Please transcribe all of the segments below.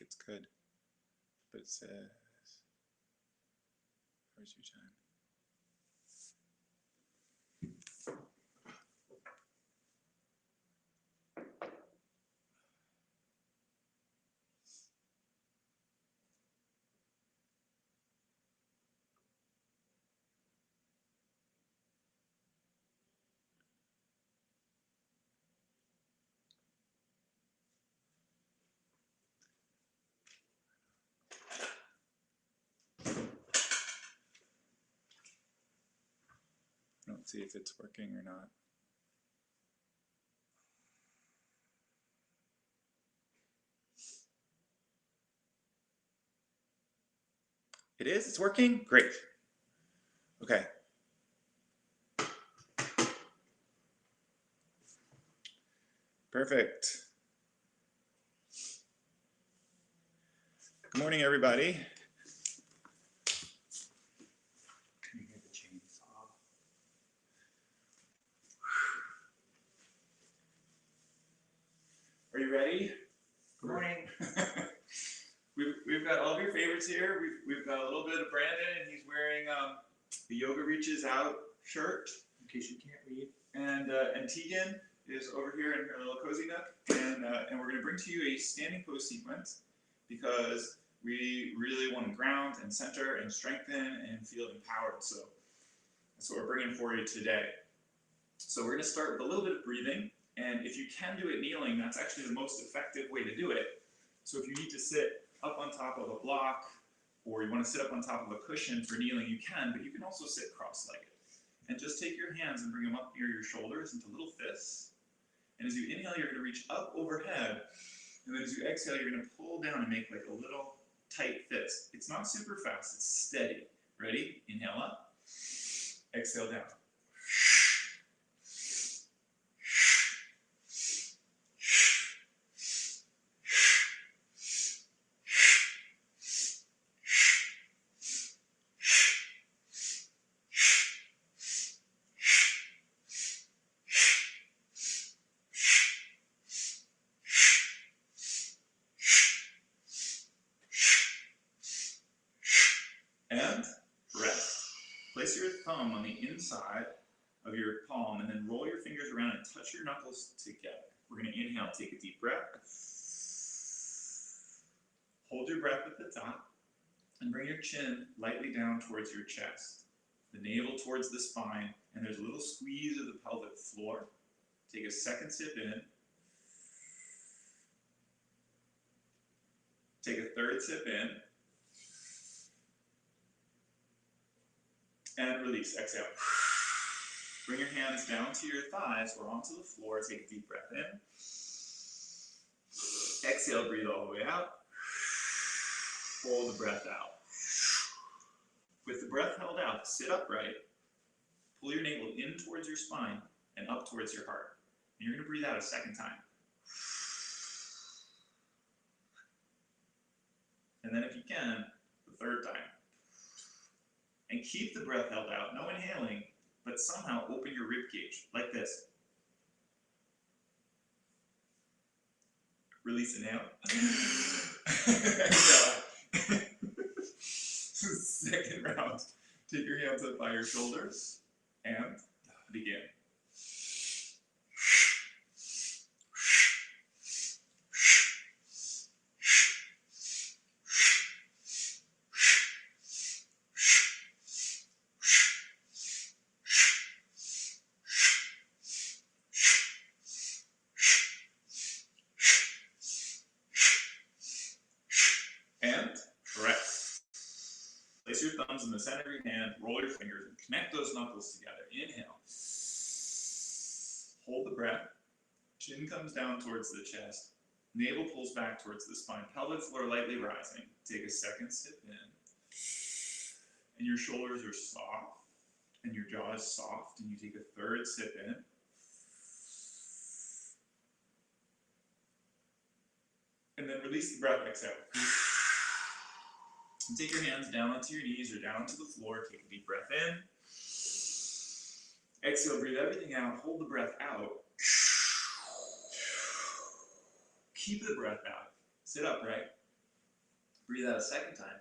think it's good. But it says, where's your time? I don't see if it's working or not. It is? It's working? Great. Okay. Perfect. Good morning, everybody. Can you hear the chainsaw? Are you ready? Good morning. We've got all of your favorites here. We've got a little bit of Brandon, and he's wearing the Yoga Reaches Out shirt, in case you can't read. And Tegan is over here in her little cozy nook, and we're going to bring to you a standing pose sequence because we really want to ground and center and strengthen and feel empowered. So that's what we're bringing for you today. So we're going to start with a little bit of breathing, and if you can do it kneeling, that's actually the most effective way to do it. So if you need to sit up on top of a block, or you want to sit up on top of a cushion for kneeling, you can, but you can also sit cross-legged. And just take your hands and bring them up near your shoulders into little fists. And as you inhale, you're going to reach up overhead. And then as you exhale, you're going to pull down and make like a little tight fist. It's not super fast, it's steady. Ready? Inhale up. Exhale down. And rest. Place your thumb on the inside of your palm and then roll your fingers around and touch your knuckles together. We're going to inhale, take a deep breath. Hold your breath at the top and bring your chin lightly down towards your chest. The navel towards the spine, and there's a little squeeze of the pelvic floor. Take a second sip in. Take a third sip in. And release, exhale. Bring your hands down to your thighs or onto the floor. Take a deep breath in. Exhale, breathe all the way out. Hold the breath out. With the breath held out, sit upright. Pull your navel in towards your spine and up towards your heart. And you're going to breathe out a second time. And then if you can, the third time. And keep the breath held out, no inhaling, but somehow open your rib cage, like this. Release and inhale. Second round. Take your hands up by your shoulders and begin. And rest. Place your thumbs in the center of your hand, roll your fingers, and connect those knuckles together. Inhale. Hold the breath. Chin comes down towards the chest. Navel pulls back towards the spine. Pelvic floor lightly rising. Take a second sip in. And your shoulders are soft. And your jaw is soft. And you take a third sip in. And then release the breath, exhale. And take your hands down onto your knees or down to the floor. Take a deep breath in. Exhale, breathe everything out. Hold the breath out. Keep the breath out. Sit upright. Breathe out a second time.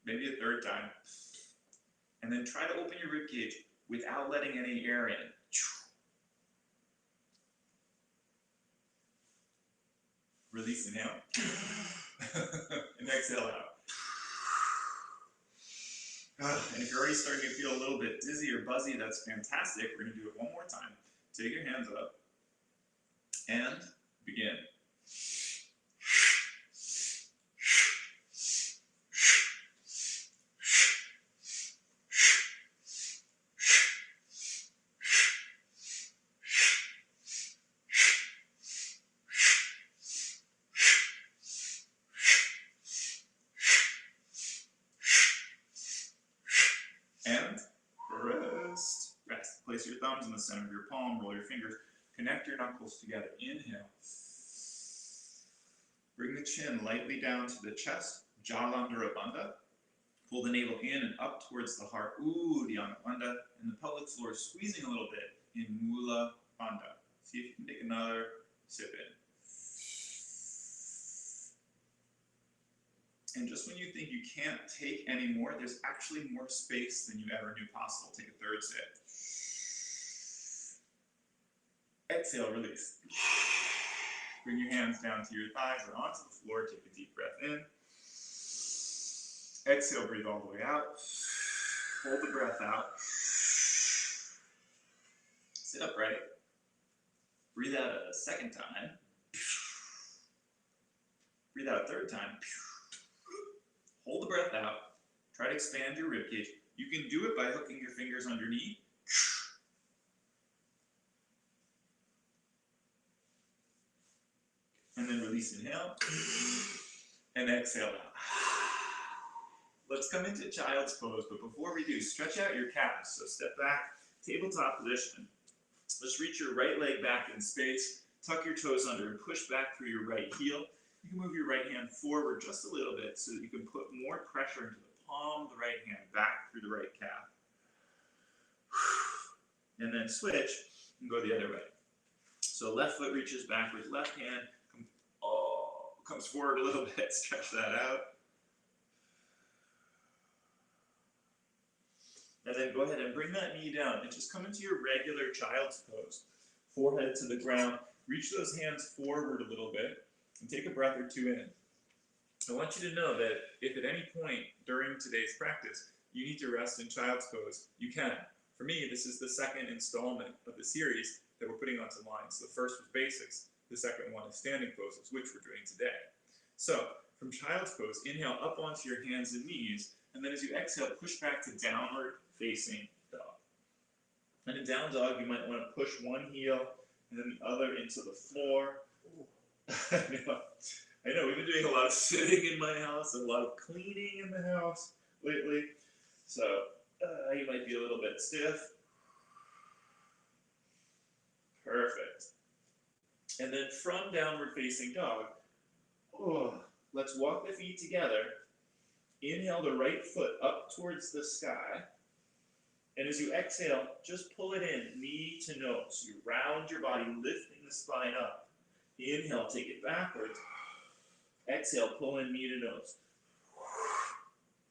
Maybe a third time. And then try to open your rib cage without letting any air in. Release, inhale. And exhale out. And if you're already starting to feel a little bit dizzy or buzzy, that's fantastic. We're going to do it one more time. Take your hands up and begin. And rest. Rest. Place your thumbs in the center of your palm, roll your fingers, connect your knuckles together. Inhale. Bring the chin lightly down to the chest, Jalandhara Bandha. Pull the navel in and up towards the heart, Uddiyana Bandha, and the pelvic floor squeezing a little bit in Mula Bandha. See if you can take another sip in. And just when you think you can't take any more, there's actually more space than you ever knew possible. Take a third sip. Exhale, release. Bring your hands down to your thighs or onto the floor. Take a deep breath in. Exhale, breathe all the way out. Hold the breath out. Sit upright. Breathe out a second time. Breathe out a third time. Hold the breath out. Try to expand your ribcage. You can do it by hooking your fingers underneath. And then release, inhale. And exhale out. Let's come into child's pose, but before we do, stretch out your calves. So step back, tabletop position. Just reach your right leg back in space, tuck your toes under and push back through your right heel. You can move your right hand forward just a little bit so that you can put more pressure into the palm of the right hand back through the right calf. And then switch and go the other way. So left foot reaches backwards, left hand comes forward a little bit, stretch that out. And then go ahead and bring that knee down and just come into your regular child's pose. Forehead to the ground, reach those hands forward a little bit and take a breath or two in. I want you to know that if at any point during today's practice you need to rest in child's pose, you can. For me, this is the second installment of the series that we're putting onto lines. The first was basics, the second one is standing poses, which we're doing today. So, from child's pose, inhale up onto your hands and knees, and then as you exhale, push back to downward facing dog. And in down dog, you might want to push one heel and then the other into the floor. I know, we've been doing a lot of sitting in my house, a lot of cleaning in the house lately, so you might be a little bit stiff. Perfect. And then from downward facing dog, let's walk the feet together. Inhale the right foot up towards the sky. And as you exhale, just pull it in, knee to nose. You round your body, lifting the spine up. Inhale, take it backwards. Exhale, pull in knee to nose.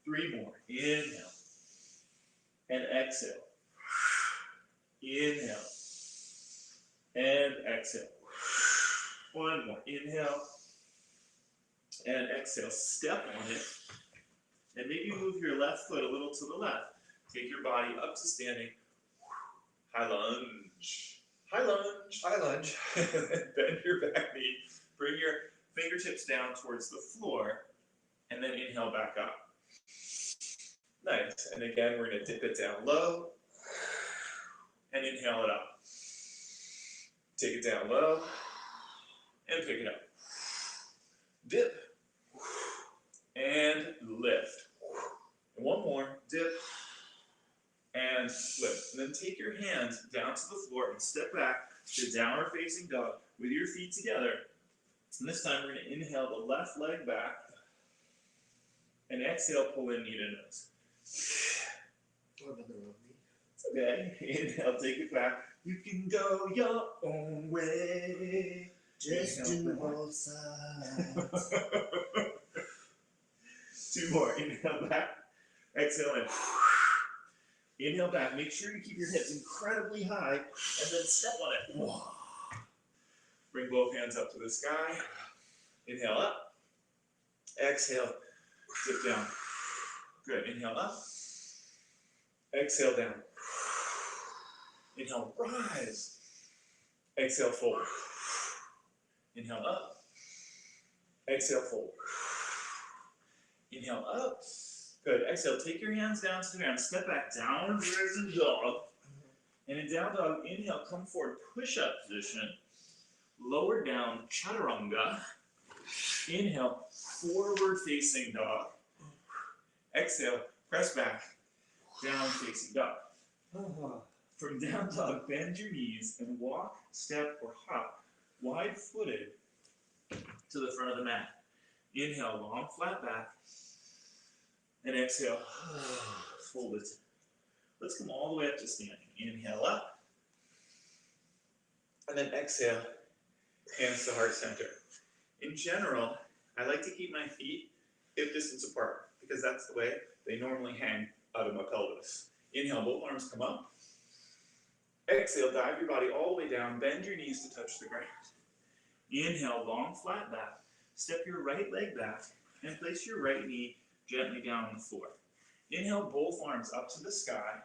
3 more. Inhale. And exhale. Inhale. And exhale. 1 more. Inhale. And exhale. Step on it. And maybe move your left foot a little to the left. Take your body up to standing. High lunge. High lunge. High lunge. Bend your back knee. Bring your fingertips down towards the floor. And then inhale back up. Nice. And again, we're going to dip it down low. And inhale it up. Take it down low. And pick it up. Dip. And lift. And 1 more. Dip. And lift. And then take your hands down to the floor and step back to downward facing dog with your feet together. And this time we're going to inhale the left leg back. And exhale, pull in knee to nose. It's okay. Inhale, take it back. You can go your own way. Just Inhale. do both sides. 2 more. Inhale back. Exhale in. Inhale back. Make sure you keep your hips incredibly high and then step on it. Bring both hands up to the sky. Inhale up. Exhale. Dip down. Good. Inhale up. Exhale down. Inhale, rise. Exhale, fold. Inhale up. Exhale, fold. Inhale up. Good. Exhale, take your hands down to the ground. Step back, downward facing dog. And in down dog, inhale, come forward, push up position. Lower down, chaturanga. Inhale, forward facing dog. Exhale, press back, down facing dog. From down dog, bend your knees and walk, step, or hop wide footed to the front of the mat. Inhale, long flat back. And exhale, fold it. Let's come all the way up to standing. Inhale up. And then exhale, hands to heart center. In general, I like to keep my feet hip distance apart because that's the way they normally hang out of my pelvis. Inhale, both arms come up. Exhale, dive your body all the way down. Bend your knees to touch the ground. Inhale, long flat back. Step your right leg back and place your right knee gently down on the floor. Inhale, both arms up to the sky.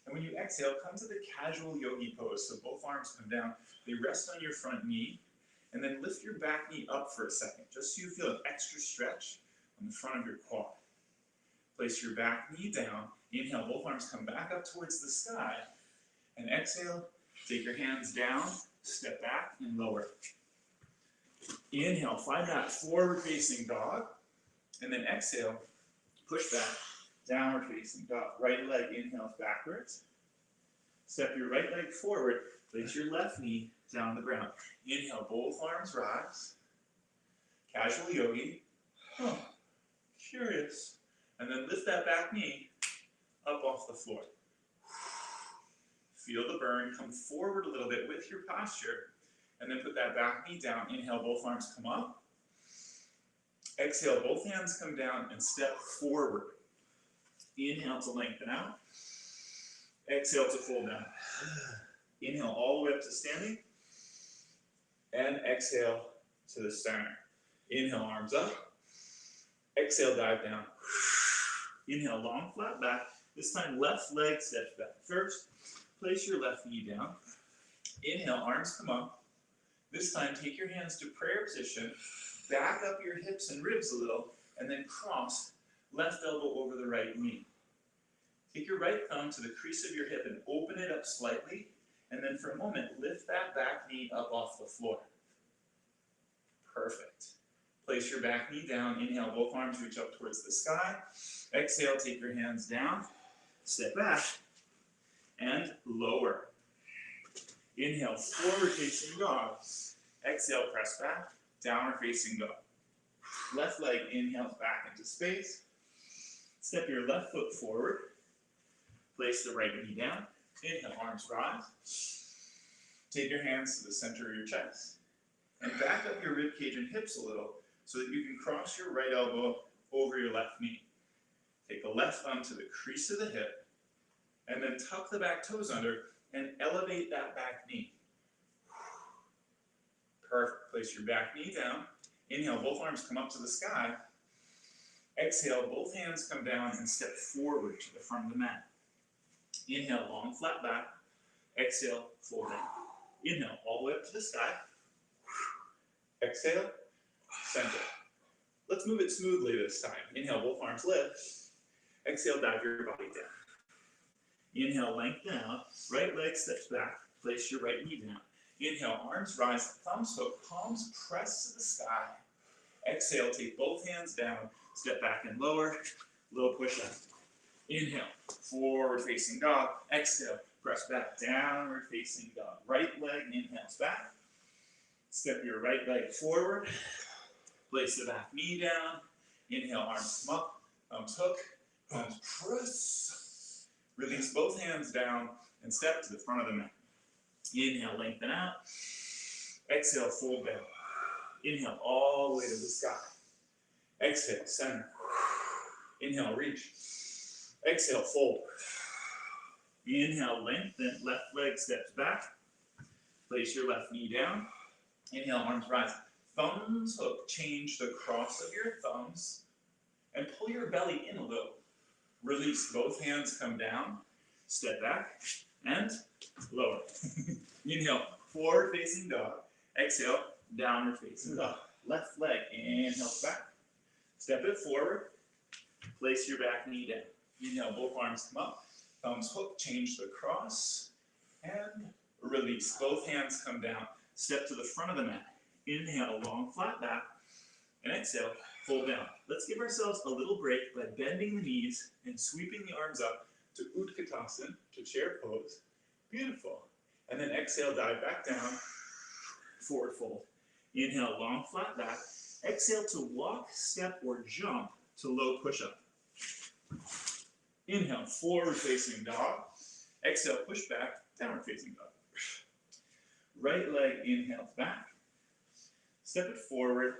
And when you exhale, come to the casual yogi pose. So both arms come down. They rest on your front knee. And then lift your back knee up for a second, just so you feel an extra stretch on the front of your quad. Place your back knee down. Inhale, both arms come back up towards the sky. And exhale, take your hands down, step back, and lower. Inhale, find that forward facing dog. And then exhale, push back, downward facing dog. Right leg inhales backwards. Step your right leg forward, place your left knee down on the ground. Inhale, both arms rise. Casual yogi. Oh, curious. And then lift that back knee up off the floor. Feel the burn. Come forward a little bit with your posture. And then put that back knee down. Inhale, both arms come up. Exhale, both hands come down and step forward. Inhale to lengthen out. Exhale to fold down. Inhale all the way up to standing. And exhale to the center. Inhale, arms up. Exhale, dive down. Inhale, long flat back. This time, left leg steps back. First, place your left knee down. Inhale, arms come up. This time, take your hands to prayer position. Back up your hips and ribs a little, and then cross left elbow over the right knee. Take your right thumb to the crease of your hip and open it up slightly, and then for a moment, lift that back knee up off the floor. Perfect. Place your back knee down. Inhale, both arms reach up towards the sky. Exhale, take your hands down. Step back and lower. Inhale, forward facing dog. Exhale, press back, downward facing dog. Left leg inhales back into space. Step your left foot forward. Place the right knee down. Inhale, arms rise. Take your hands to the center of your chest. And back up your rib cage and hips a little so that you can cross your right elbow over your left knee. Take the left thumb to the crease of the hip, and then tuck the back toes under and elevate that back knee. Perfect. Place your back knee down. Inhale, both arms come up to the sky. Exhale, both hands come down and step forward to the front of the mat. Inhale, long flat back. Exhale, fold down. Inhale, all the way up to the sky. Exhale, center. Let's move it smoothly this time. Inhale, both arms lift. Exhale, dive your body down. Inhale, lengthen out. Right leg steps back. Place your right knee down. Inhale, arms rise, thumbs hook, palms press to the sky. Exhale, take both hands down. Step back and lower. Little push up. Inhale, forward facing dog. Exhale, press back, downward facing dog. Right leg inhales back. Step your right leg forward. Place the back knee down. Inhale, arms come up. Thumbs hook. Thumbs press. Release both hands down and step to the front of the mat. Inhale, lengthen out. Exhale, fold down. Inhale, all the way to the sky. Exhale, center. Inhale, reach. Exhale, fold. Inhale, lengthen, left leg steps back. Place your left knee down. Inhale, arms rise. Thumbs hook, change the cross of your thumbs and pull your belly in a little. Release, both hands come down, step back, and lower. Inhale, forward facing dog. Exhale, downward facing dog. Left leg, inhale back. Step it forward, place your back knee down. Inhale, both arms come up, thumbs hook, change the cross, and release. Both hands come down, step to the front of the mat. Inhale, long flat back, and exhale, fold down. Let's give ourselves a little break by bending the knees and sweeping the arms up to Utkatasana, to chair pose. Beautiful. And then exhale, dive back down, forward fold. Inhale, long flat back. Exhale to walk, step, or jump to low push-up. Inhale, forward facing dog. Exhale, push back, downward facing dog. Right leg inhales back. Step it forward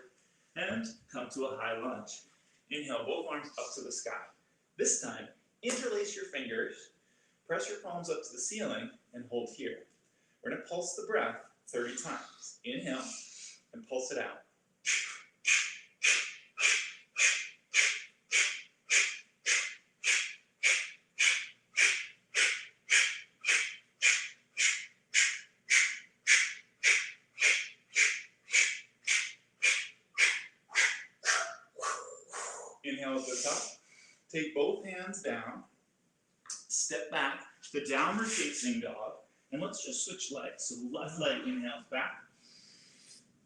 and come to a high lunge. Inhale, both arms up to the sky. This time, interlace your fingers, press your palms up to the ceiling, and hold here. We're going to pulse the breath 30 times. Inhale, and pulse it out. Inhale at the top. Take both hands down. Step back to downward facing dog. And let's just switch legs. So the left leg inhales back.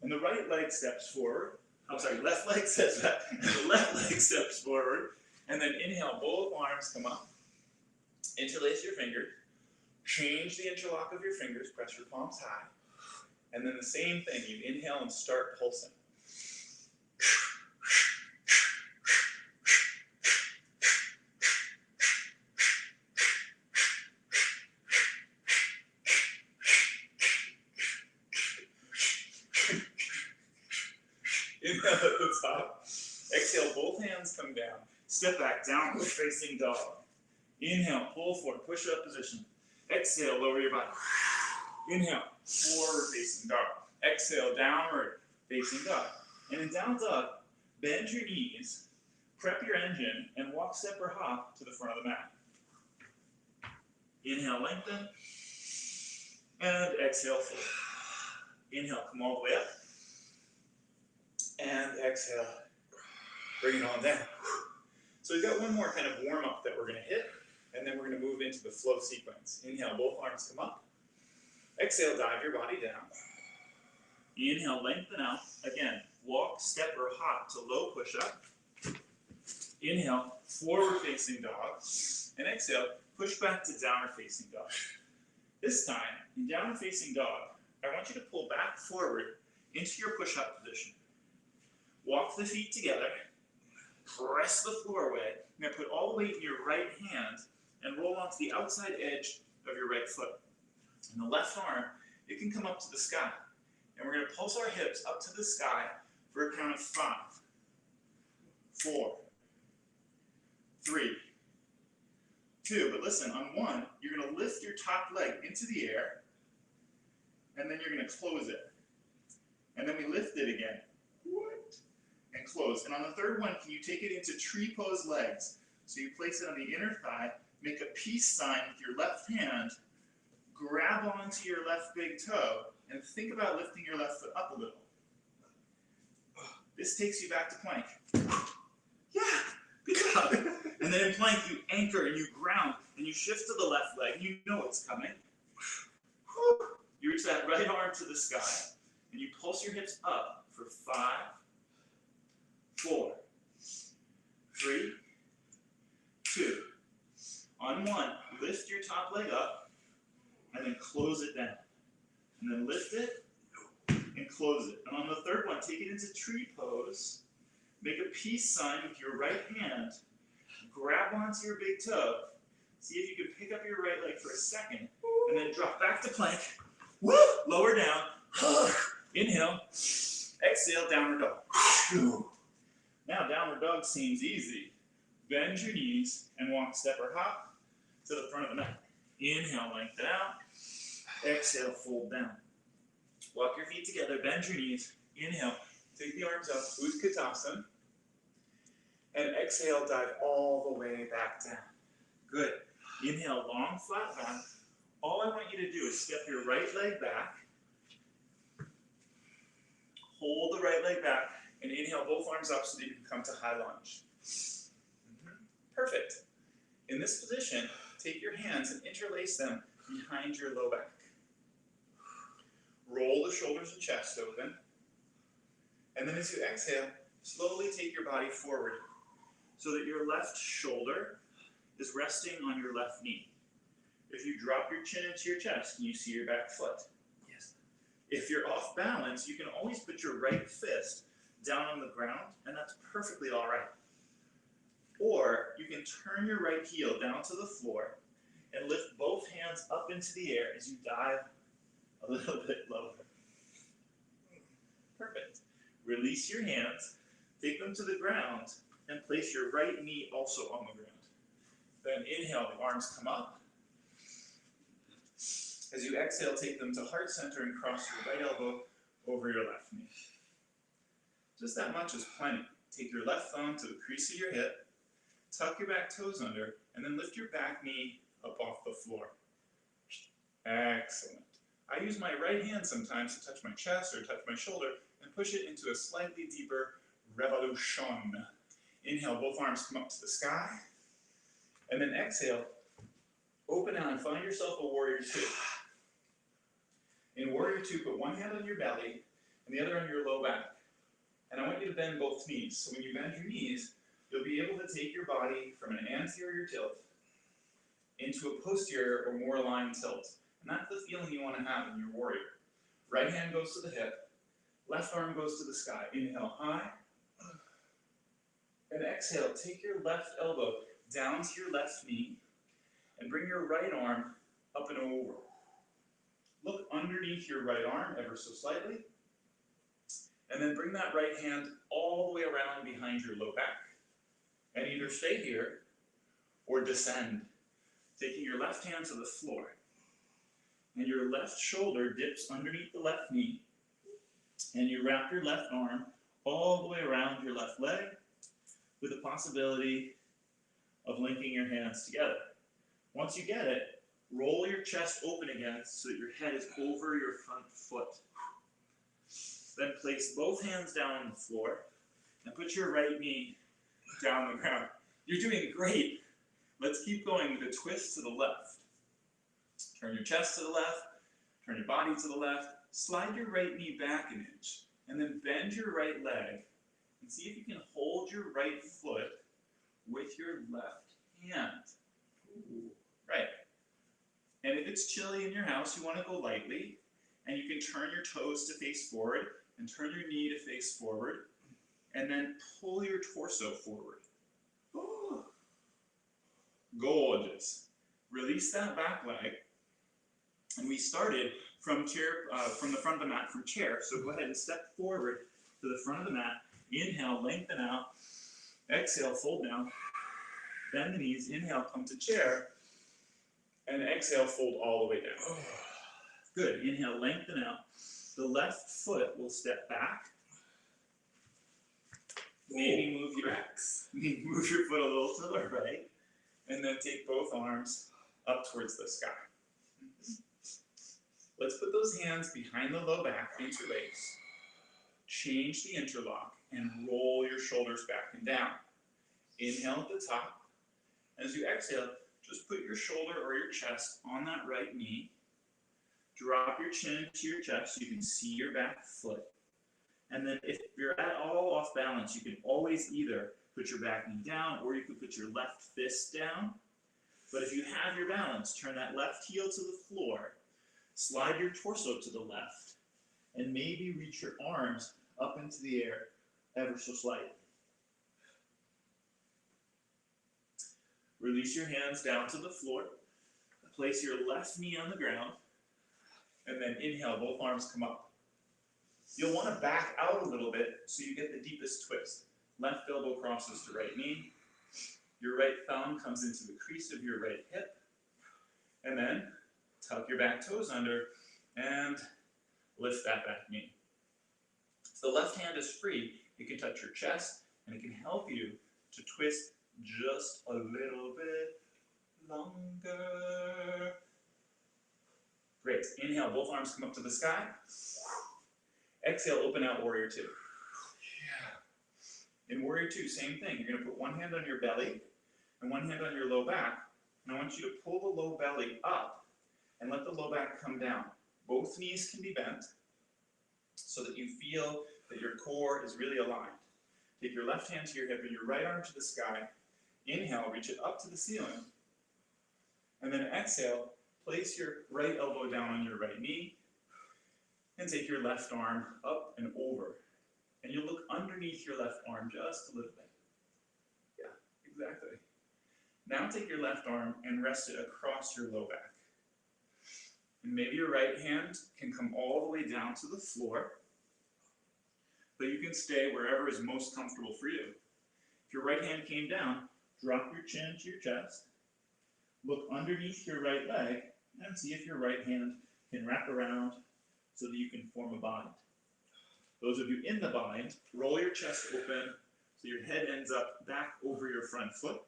And the right leg steps forward. Left leg steps back. And the left leg steps forward. And then inhale, both arms come up. Interlace your fingers. Change the interlock of your fingers. Press your palms high. And then the same thing. You inhale and start pulsing. Inhale at the top. Exhale, both hands come down. Step back, downward facing dog. Inhale, pull forward, push up position. Exhale, lower your body. Inhale, forward facing dog. Exhale, downward facing dog. And in down dog, bend your knees, prep your engine, and walk, step, or hop to the front of the mat. Inhale, lengthen. And exhale, fold. Inhale, come all the way up. And exhale, bring it on down. So we've got one more kind of warm-up that we're going to hit, and then we're going to move into the flow sequence. Inhale, both arms come up. Exhale, dive your body down. Inhale, lengthen out. Again, walk, step, or hop to low push-up. Inhale, forward-facing dog. And exhale, push back to downward-facing dog. This time, in downward-facing dog, I want you to pull back forward into your push-up position. Walk the feet together, press the floor away. Now put all the weight in your right hand and roll onto the outside edge of your right foot. And the left arm, it can come up to the sky. And we're going to pulse our hips up to the sky for a count of 5, 4, 3, 2. But listen, on 1, you're going to lift your top leg into the air, and then you're going to close it. And then we lift it again. And close. And on the third one, can you take it into tree pose legs? So you place it on the inner thigh, make a peace sign with your left hand, grab onto your left big toe, and think about lifting your left foot up a little. This takes you back to plank. Yeah, good job. And then in plank, you anchor and you ground, and you shift to the left leg, and you know what's coming. You reach that right arm to the sky, and you pulse your hips up for 5, 4, 3, 2. On 1, lift your top leg up and then close it down. And then lift it and close it. And on the third one, take it into tree pose. Make a peace sign with your right hand. Grab onto your big toe. See if you can pick up your right leg for a second. And then drop back to plank. Woo! Lower down. Inhale, exhale, downward dog. Now downward dog seems easy. Bend your knees and walk, step or hop to the front of the mat. Inhale, lengthen out. Exhale, fold down. Walk your feet together, bend your knees. Inhale, take the arms up, Utkatasana. And exhale, dive all the way back down. Good. Inhale, long, flat back. All I want you to do is step your right leg back. Hold the right leg back, and inhale both arms up so that you can come to high lunge. Perfect. In this position, take your hands and interlace them behind your low back. Roll the shoulders and chest open. And then as you exhale, slowly take your body forward so that your left shoulder is resting on your left knee. If you drop your chin into your chest, can you see your back foot? Yes. If you're off balance, you can always put your right fist down on the ground, and that's perfectly all right. Or you can turn your right heel down to the floor and lift both hands up into the air as you dive a little bit lower. Perfect. Release your hands, take them to the ground, and place your right knee also on the ground. Then inhale, the arms come up. As you exhale, take them to heart center and cross your right elbow over your left knee. Just that much is plenty. Take your left thumb to the crease of your hip, tuck your back toes under, and then lift your back knee up off the floor. Excellent. I use my right hand sometimes to touch my chest or touch my shoulder and push it into a slightly deeper revolution. Inhale, both arms come up to the sky. And then exhale, open out and find yourself a warrior two. In warrior two, put one hand on your belly and the other on your low back. And I want you to bend both knees. So when you bend your knees, you'll be able to take your body from an anterior tilt into a posterior or more aligned tilt. And that's the feeling you want to have in your warrior. Right hand goes to the hip, left arm goes to the sky. Inhale high. And exhale, take your left elbow down to your left knee and bring your right arm up and over. Look underneath your right arm ever so slightly. And then bring that right hand all the way around behind your low back. And either stay here or descend, taking your left hand to the floor. And your left shoulder dips underneath the left knee. And you wrap your left arm all the way around your left leg with the possibility of linking your hands together. Once you get it, roll your chest open again so that your head is over your front foot. Then place both hands down on the floor and put your right knee down on the ground. You're doing great. Let's keep going with a twist to the left. Turn your chest to the left, turn your body to the left, slide your right knee back an inch, and then bend your right leg and see if you can hold your right foot with your left hand. Ooh. Right. And if it's chilly in your house, you want to go lightly, and you can turn your toes to face forward and turn your knee to face forward, and then pull your torso forward. Ooh. Gorgeous. Release that back leg. And we started from the front of the mat, from chair. So go ahead and step forward to the front of the mat. Inhale, lengthen out. Exhale, fold down. Bend the knees. Inhale, come to chair. And exhale, fold all the way down. Good. Inhale, lengthen out. The left foot will step back. Maybe move your foot a little to the right. And then take both arms up towards the sky. Let's put those hands behind the low back, interlace. Change the interlock and roll your shoulders back and down. Inhale at the top. As you exhale, just put your shoulder or your chest on that right knee. Drop your chin into your chest so you can see your back foot. And then if you're at all off balance, you can always either put your back knee down or you can put your left fist down. But if you have your balance, turn that left heel to the floor, slide your torso to the left, and maybe reach your arms up into the air ever so slightly. Release your hands down to the floor. Place your left knee on the ground. And then inhale, both arms come up. You'll want to back out a little bit so you get the deepest twist. Left elbow crosses to right knee. Your right thumb comes into the crease of your right hip. And then tuck your back toes under and lift that back knee. If the left hand is free, it can touch your chest and it can help you to twist just a little bit longer. Great. Inhale, both arms come up to the sky. Exhale, open out warrior two. In warrior two, same thing. You're going to put one hand on your belly and one hand on your low back. And I want you to pull the low belly up and let the low back come down. Both knees can be bent so that you feel that your core is really aligned. Take your left hand to your hip and your right arm to the sky. Inhale, reach it up to the ceiling. And then exhale, place your right elbow down on your right knee and take your left arm up and over. And you'll look underneath your left arm just a little bit. Yeah, exactly. Now take your left arm and rest it across your low back. And maybe your right hand can come all the way down to the floor, but you can stay wherever is most comfortable for you. If your right hand came down, drop your chin to your chest, look underneath your right leg, and see if your right hand can wrap around so that you can form a bind. Those of you in the bind, roll your chest open so your head ends up back over your front foot.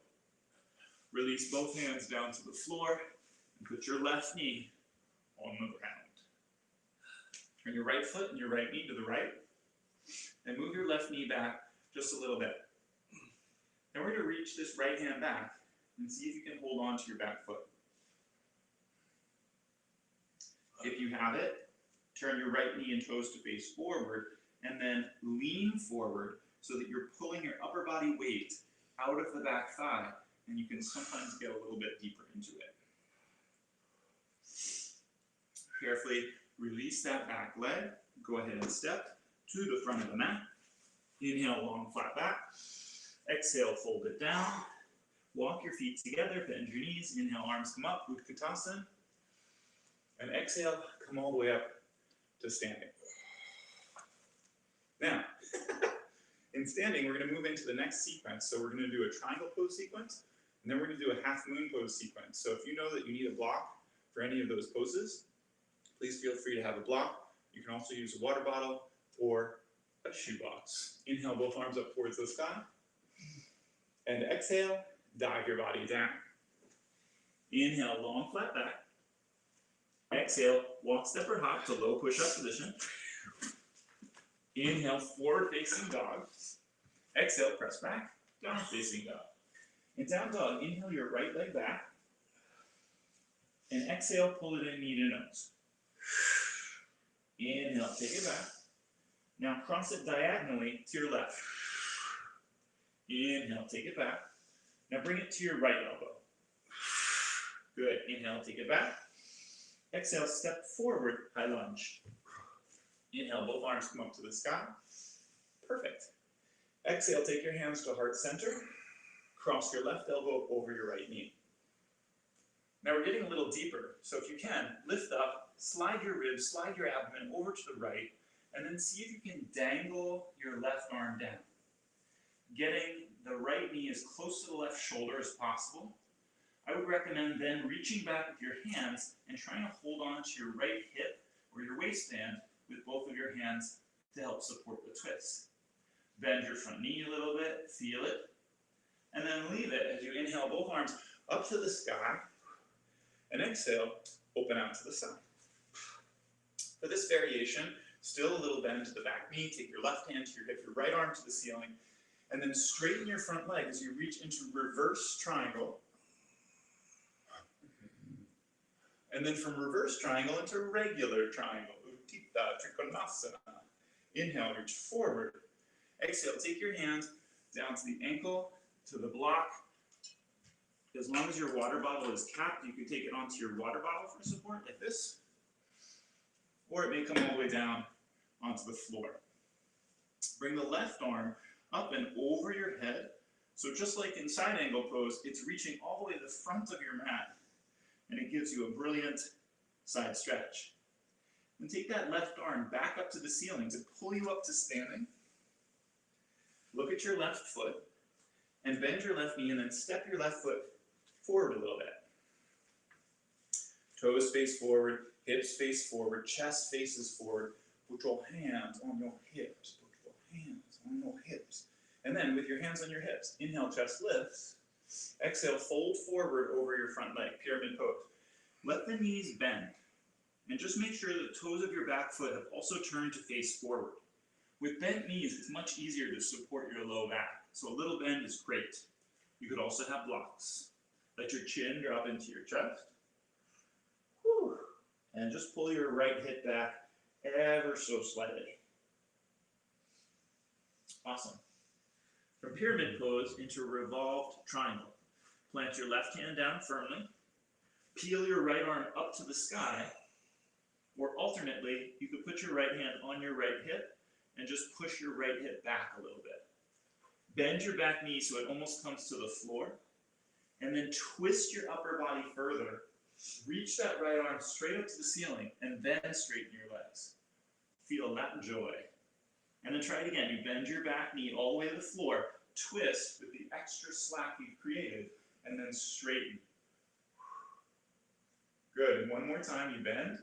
Release both hands down to the floor and put your left knee on the ground. Turn your right foot and your right knee to the right and move your left knee back just a little bit. Now we're going to reach this right hand back and see if you can hold on to your back foot. If you have it, turn your right knee and toes to face forward and then lean forward so that you're pulling your upper body weight out of the back thigh, and you can sometimes get a little bit deeper into it. Carefully release that back leg. Go ahead and step to the front of the mat. Inhale, long flat back. Exhale, fold it down. Walk your feet together, bend your knees. Inhale, arms come up, Utkatasana. And exhale, come all the way up to standing. Now, in standing, we're going to move into the next sequence. So we're going to do a triangle pose sequence, and then we're going to do a half moon pose sequence. So if you know that you need a block for any of those poses, please feel free to have a block. You can also use a water bottle or a shoebox. Inhale, both arms up towards the sky. And exhale, dive your body down. Inhale, long flat back. Exhale, walk, step, or hop to low push-up position. Inhale, forward facing dog. Exhale, press back, down facing dog. In down dog, inhale your right leg back. And exhale, pull it in knee to nose. Inhale, take it back. Now cross it diagonally to your left. Inhale, take it back. Now bring it to your right elbow. Good. Inhale, take it back. Exhale, step forward, high lunge. Inhale, both arms come up to the sky. Perfect. Exhale, take your hands to heart center. Cross your left elbow over your right knee. Now we're getting a little deeper, so if you can, lift up, slide your ribs, slide your abdomen over to the right, and then see if you can dangle your left arm down. Getting the right knee as close to the left shoulder as possible. I would recommend then reaching back with your hands and trying to hold on to your right hip or your waistband with both of your hands to help support the twist. Bend your front knee a little bit, feel it, and then leave it as you inhale both arms up to the sky, and exhale, open out to the side. For this variation, still a little bend to the back knee, take your left hand to your hip, your right arm to the ceiling, and then straighten your front leg as you reach into reverse triangle. And then from reverse triangle into regular triangle, Utthita Trikonasana. Inhale, reach forward. Exhale, take your hands down to the ankle, to the block. As long as your water bottle is capped, you can take it onto your water bottle for support, like this. Or it may come all the way down onto the floor. Bring the left arm up and over your head. So just like in side angle pose, it's reaching all the way to the front of your mat. And it gives you a brilliant side stretch. And take that left arm back up to the ceiling to pull you up to standing. Look at your left foot and bend your left knee and then step your left foot forward a little bit. Toes face forward, hips face forward, chest faces forward. Put your hands on your hips. Put your hands on your hips. And then with your hands on your hips, inhale, chest lifts. Exhale, fold forward over your front leg, pyramid pose. Let the knees bend. And just make sure the toes of your back foot have also turned to face forward. With bent knees, it's much easier to support your low back. So a little bend is great. You could also have blocks. Let your chin drop into your chest. Whew. And just pull your right hip back ever so slightly. Awesome. From pyramid pose into revolved triangle. Plant your left hand down firmly. Peel your right arm up to the sky. Or alternately, you could put your right hand on your right hip and just push your right hip back a little bit. Bend your back knee so it almost comes to the floor. And then twist your upper body further. Reach that right arm straight up to the ceiling and then straighten your legs. Feel that joy. And then try it again. You bend your back knee all the way to the floor, twist with the extra slack you've created, and then straighten. Good. One more time. You bend,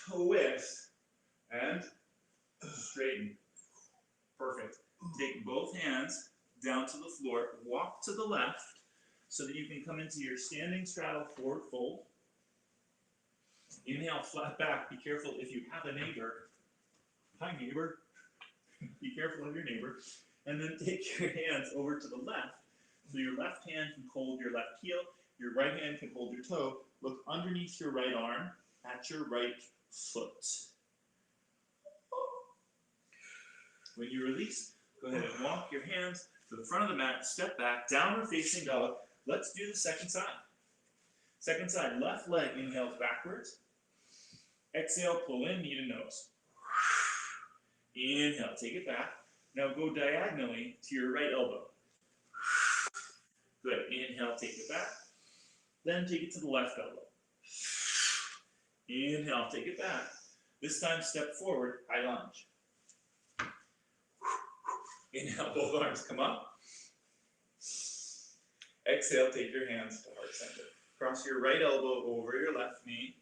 twist, and straighten. Perfect. Take both hands down to the floor, walk to the left so that you can come into your standing straddle forward fold. Inhale, flat back. Be careful if you have a neighbor. Hi, neighbor. Be careful of your neighbor. And then take your hands over to the left. So your left hand can hold your left heel. Your right hand can hold your toe. Look underneath your right arm at your right foot. When you release, go ahead and walk your hands to the front of the mat. Step back, downward facing dog. Let's do the second side. Second side, left leg inhales backwards. Exhale, pull in, knee to nose. Inhale, take it back. Now go diagonally to your right elbow. Good. Inhale, take it back. Then take it to the left elbow. Inhale, take it back. This time step forward, high lunge. Inhale, both arms come up. Exhale, take your hands to heart center. Cross your right elbow over your left knee.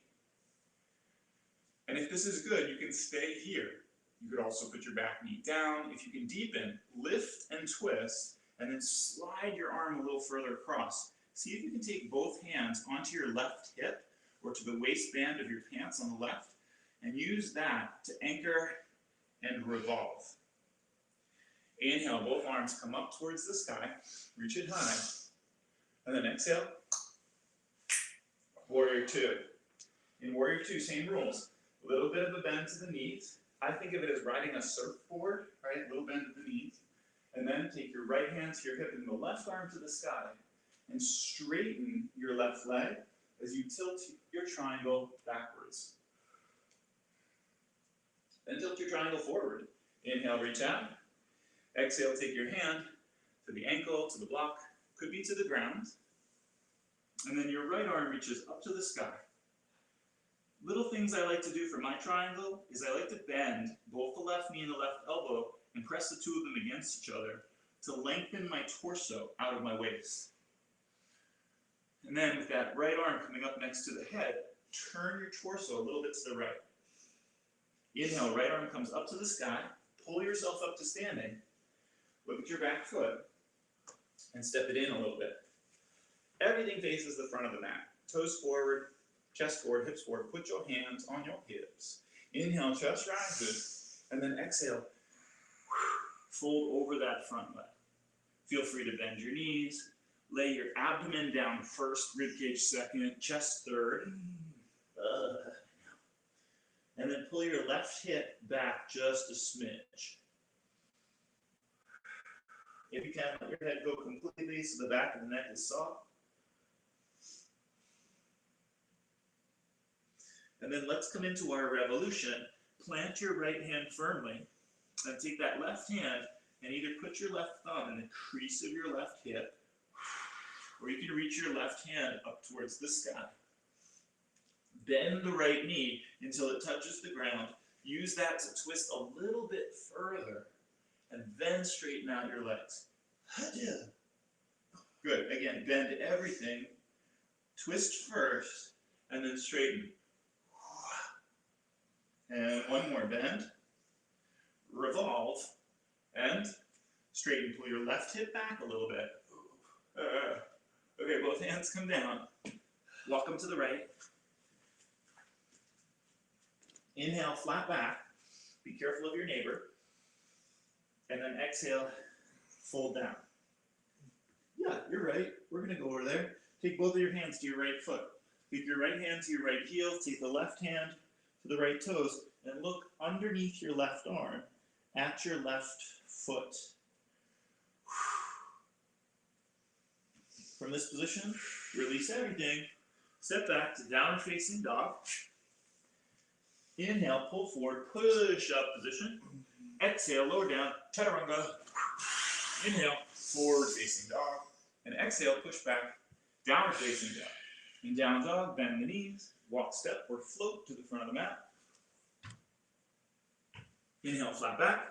And if this is good, you can stay here. You could also put your back knee down. If you can deepen, lift and twist, and then slide your arm a little further across. See if you can take both hands onto your left hip or to the waistband of your pants on the left, and use that to anchor and revolve. Inhale, both arms come up towards the sky, reach it high, and then exhale, Warrior Two. In Warrior Two, same rules. A little bit of a bend to the knees. I think of it as riding a surfboard, right? A little bend at the knees. And then take your right hand to your hip and the left arm to the sky. And straighten your left leg as you tilt your triangle backwards. Then tilt your triangle forward. Inhale, reach out. Exhale, take your hand to the ankle, to the block, could be to the ground. And then your right arm reaches up to the sky. Little things I like to do for my triangle is I like to bend both the left knee and the left elbow and press the two of them against each other to lengthen my torso out of my waist. And then with that right arm coming up next to the head, turn your torso a little bit to the right. Inhale, right arm comes up to the sky, pull yourself up to standing, look at your back foot, and step it in a little bit. Everything faces the front of the mat. Toes forward, chest forward, hips forward. Put your hands on your hips. Inhale, chest rises, and then exhale, fold over that front leg. Feel free to bend your knees. Lay your abdomen down first, ribcage second, chest third. And then pull your left hip back just a smidge. If you can, let your head go completely so the back of the neck is soft. And then let's come into our revolution. Plant your right hand firmly and take that left hand and either put your left thumb in the crease of your left hip, or you can reach your left hand up towards the sky. Bend the right knee until it touches the ground. Use that to twist a little bit further, and then straighten out your legs. Good. Again, bend everything. Twist first, and then straighten. And one more bend. Revolve, and straighten. Pull your left hip back a little bit. Okay, both hands come down. Walk them to the right. Inhale, flat back. Be careful of your neighbor. And then exhale, fold down. Yeah, you're right. We're going to go over there. Take both of your hands to your right foot. Take your right hand to your right heel. Take the left hand to the right toes. And look underneath your left arm at your left foot. From this position, release everything. Step back to downward facing dog. Inhale, pull forward, push up position. Exhale, lower down, chaturanga. Inhale, forward facing dog. And exhale, push back, downward facing dog. In down dog, bend the knees, walk, step, or float to the front of the mat. Inhale, flat back.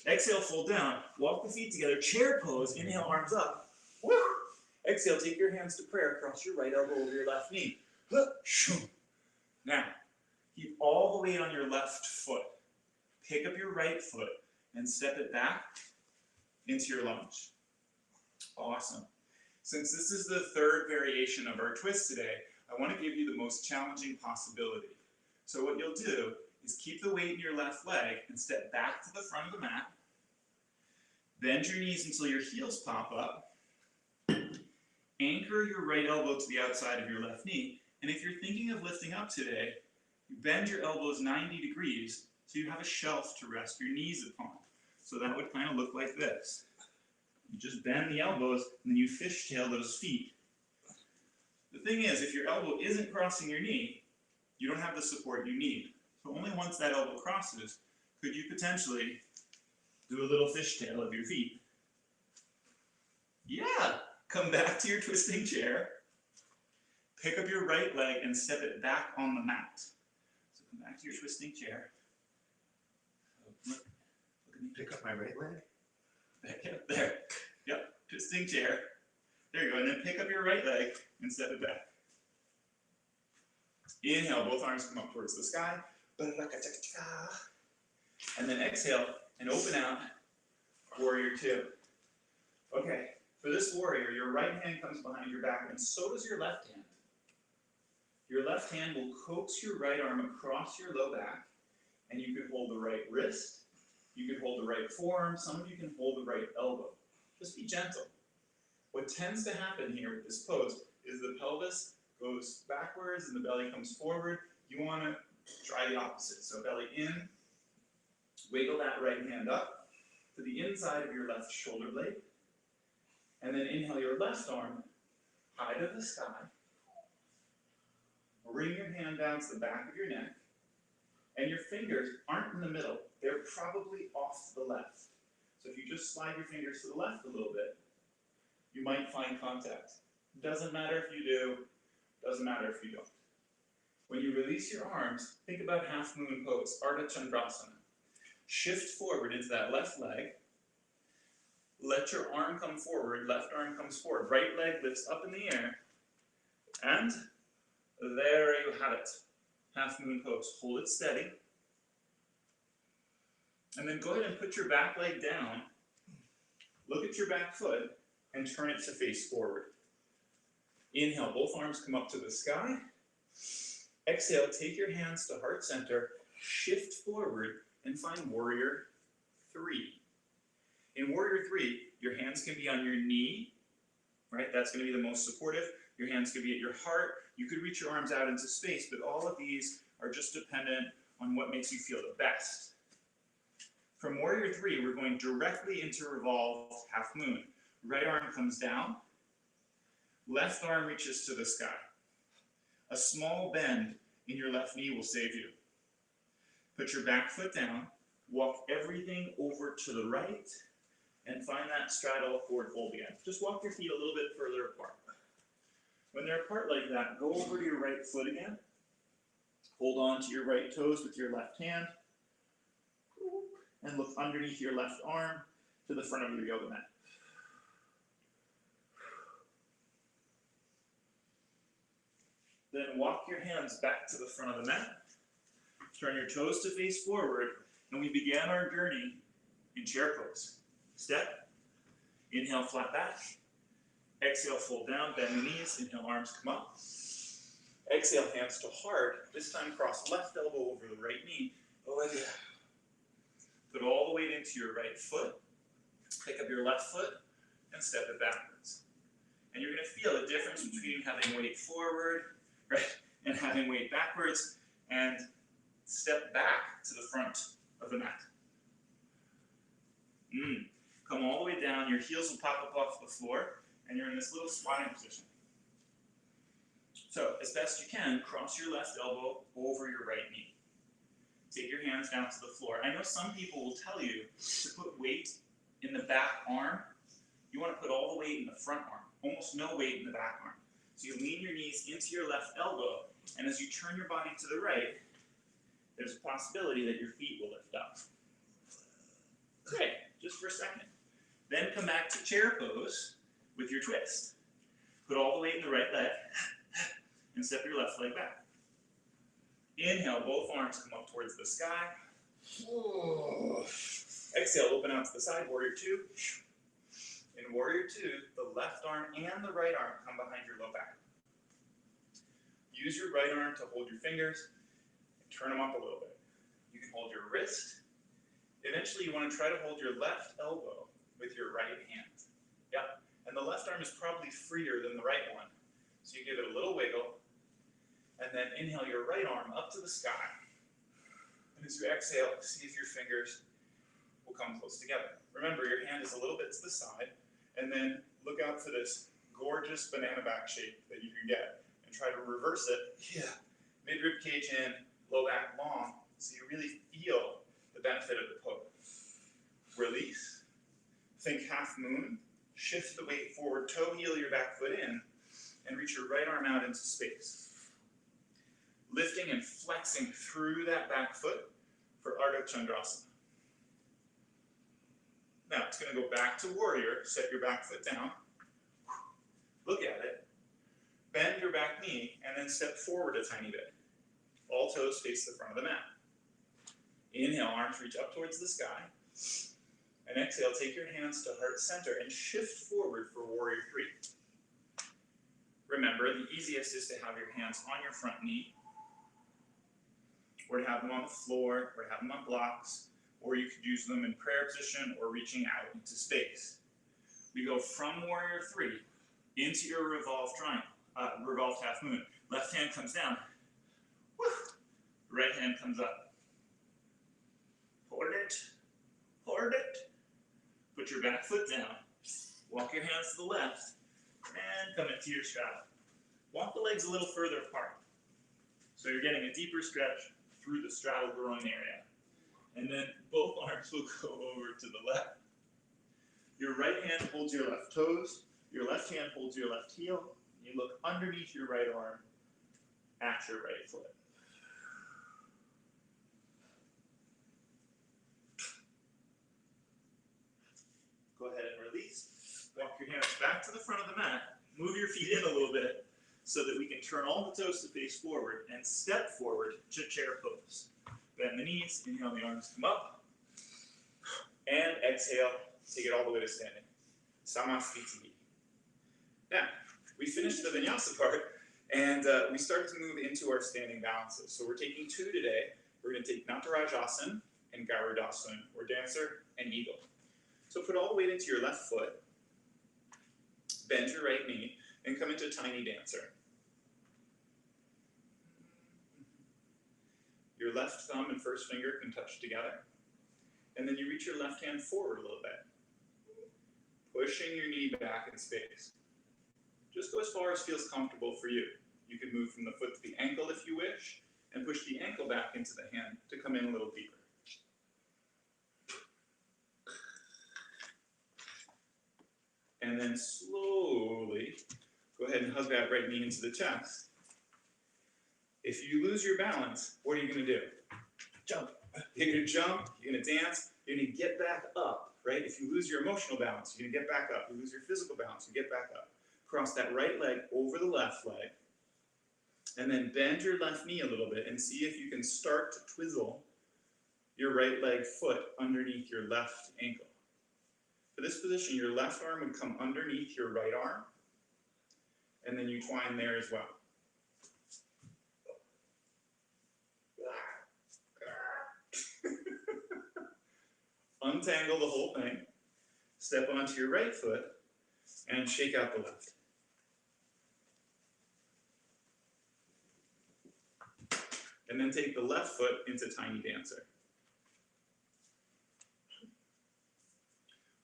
Exhale, fold down. Walk the feet together, chair pose. Inhale, arms up. Woo! Exhale, take your hands to prayer. Cross your right elbow over your left knee. Now, keep all the weight on your left foot. Pick up your right foot and step it back into your lunge. Awesome. Since this is the third variation of our twist today, I want to give you the most challenging possibility. So what you'll do is keep the weight in your left leg and step back to the front of the mat. Bend your knees until your heels pop up. Anchor your right elbow to the outside of your left knee. And if you're thinking of lifting up today, you bend your elbows 90 degrees so you have a shelf to rest your knees upon. So that would kind of look like this. You just bend the elbows and then you fishtail those feet. The thing is, if your elbow isn't crossing your knee, you don't have the support you need. So only once that elbow crosses could you potentially do a little fishtail of your feet. Yeah! Come back to your twisting chair. Pick up your right leg and step it back on the mat. So come back to your twisting chair. Look at me. Pick up my right leg? Back up there. Yep, twisting chair. There you go, and then pick up your right leg and step it back. Inhale, both arms come up towards the sky. And then exhale and open out, warrior two. Okay, for this warrior, your right hand comes behind your back and so does your left hand. Your left hand will coax your right arm across your low back and you can hold the right wrist, you can hold the right forearm, some of you can hold the right elbow. Just be gentle. What tends to happen here with this pose is the pelvis goes backwards and the belly comes forward. You want to try the opposite. So belly in, wiggle that right hand up to the inside of your left shoulder blade. And then inhale your left arm high to the sky. Bring your hand down to the back of your neck. And your fingers aren't in the middle. They're probably off to the left. So if you just slide your fingers to the left a little bit, you might find contact. Doesn't matter if you do, doesn't matter if you don't. When you release your arms, think about half moon pose, Ardha Chandrasana. Shift forward into that left leg. Let your arm come forward, left arm comes forward. Right leg lifts up in the air. And there you have it. Half moon pose. Hold it steady. And then go ahead and put your back leg down. Look at your back foot and turn it to face forward. Inhale, both arms come up to the sky. Exhale, take your hands to heart center, shift forward, and find warrior three. In warrior three, your hands can be on your knee, right? That's going to be the most supportive. Your hands could be at your heart. You could reach your arms out into space, but all of these are just dependent on what makes you feel the best. From warrior three, we're going directly into revolved half moon. Right arm comes down. Left arm reaches to the sky. A small bend in your left knee will save you. Put your back foot down. Walk everything over to the right. And find that straddle forward fold again. Just walk your feet a little bit further apart. When they're apart like that, go over to your right foot again. Hold on to your right toes with your left hand. And look underneath your left arm to the front of your yoga mat. Then walk your hands back to the front of the mat. Turn your toes to face forward, and we began our journey in chair pose. Step, inhale, flat back. Exhale, fold down, bend the knees, inhale, arms come up. Exhale, hands to heart. This time cross left elbow over the right knee. Put all the weight into your right foot. Pick up your left foot and step it backwards. And you're going to feel a difference between having weight forward, right, and having weight backwards, and step back to the front of the mat. Come all the way down. Your heels will pop up off the floor, and you're in this little squatting position. So, as best you can, cross your left elbow over your right knee. Take your hands down to the floor. I know some people will tell you to put weight in the back arm. You want to put all the weight in the front arm, almost no weight in the back arm. So you lean your knees into your left elbow, and as you turn your body to the right, there's a possibility that your feet will lift up. Great, just for a second. Then come back to chair pose with your twist. Put all the weight in the right leg, and step your left leg back. Inhale, both arms come up towards the sky. Exhale, open out to the side, warrior two. In warrior two, the left arm and the right arm come behind your low back. Use your right arm to hold your fingers and turn them up a little bit. You can hold your wrist. Eventually, you want to try to hold your left elbow with your right hand. Yep. And the left arm is probably freer than the right one. So you give it a little wiggle. And then inhale your right arm up to the sky. And as you exhale, see if your fingers will come close together. Remember, your hand is a little bit to the side. And then look out for this gorgeous banana back shape that you can get. And try to reverse it. Mid-rib cage in, low back long. So you really feel the benefit of the pose. Release. Think half moon. Shift the weight forward, toe heel your back foot in, and reach your right arm out into space. Lifting and flexing through that back foot for Ardha Chandrasana. Now it's going to go back to warrior. Set your back foot down. Look at it. Bend your back knee and then step forward a tiny bit. All toes face the front of the mat. Inhale, arms reach up towards the sky. And exhale, take your hands to heart center and shift forward for warrior three. Remember, the easiest is to have your hands on your front knee, or to have them on the floor, or to have them on blocks, or you could use them in prayer position or reaching out into space. We go from warrior three into your revolved triangle, revolved half moon. Left hand comes down. Woo. Right hand comes up. Hold it. Hold it. Put your back foot down. Walk your hands to the left. And come into your straddle. Walk the legs a little further apart. So you're getting a deeper stretch through the straddle groin area. And then both arms will go over to the left. Your right hand holds your left toes. Your left hand holds your left heel. You look underneath your right arm at your right foot. Go ahead and release. Walk your hands back to the front of the mat. Move your feet in a little bit so that we can turn all the toes to face forward and step forward to chair pose. Bend the knees, inhale, the arms come up. And exhale, take it all the way to standing. Samasthiti. Now, we finished the vinyasa part, and we started to move into our standing balances. So we're taking two today. We're going to take Natarajasana and Garudasana, or dancer and eagle. So put all the weight into your left foot, bend your right knee, and come into tiny dancer. Your left thumb and first finger can touch together. And then you reach your left hand forward a little bit, pushing your knee back in space. Just go as far as feels comfortable for you. You can move from the foot to the ankle if you wish, and push the ankle back into the hand to come in a little deeper. And then slowly, go ahead and hug that right knee into the chest. If you lose your balance, what are you going to do? Jump. You're going to jump, you're going to dance, you're going to get back up, right? If you lose your emotional balance, you're going to get back up. You lose your physical balance, you get back up. Cross that right leg over the left leg, and then bend your left knee a little bit and see if you can start to twizzle your right leg foot underneath your left ankle. For this position, your left arm would come underneath your right arm, and then you twine there as well. Untangle the whole thing, step onto your right foot, and shake out the left. And then take the left foot into tiny dancer.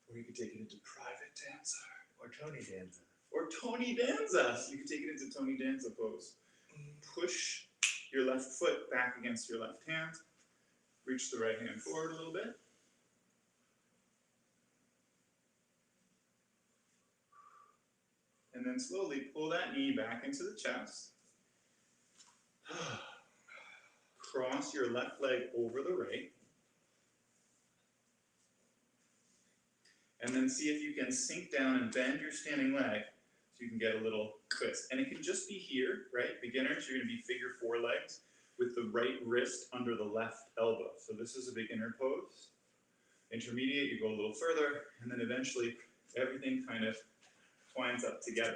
Or you could take it into private dancer. Or Tony Danza. Or Tony Danza. So you could take it into Tony Danza pose. Push your left foot back against your left hand. Reach the right hand forward a little bit. And then slowly pull that knee back into the chest. Cross your left leg over the right. And then see if you can sink down and bend your standing leg so you can get a little twist. And it can just be here, right? Beginners, you're going to be figure 4 legs with the right wrist under the left elbow. So this is a beginner pose. Intermediate, you go a little further, and then eventually everything kind of twines up together.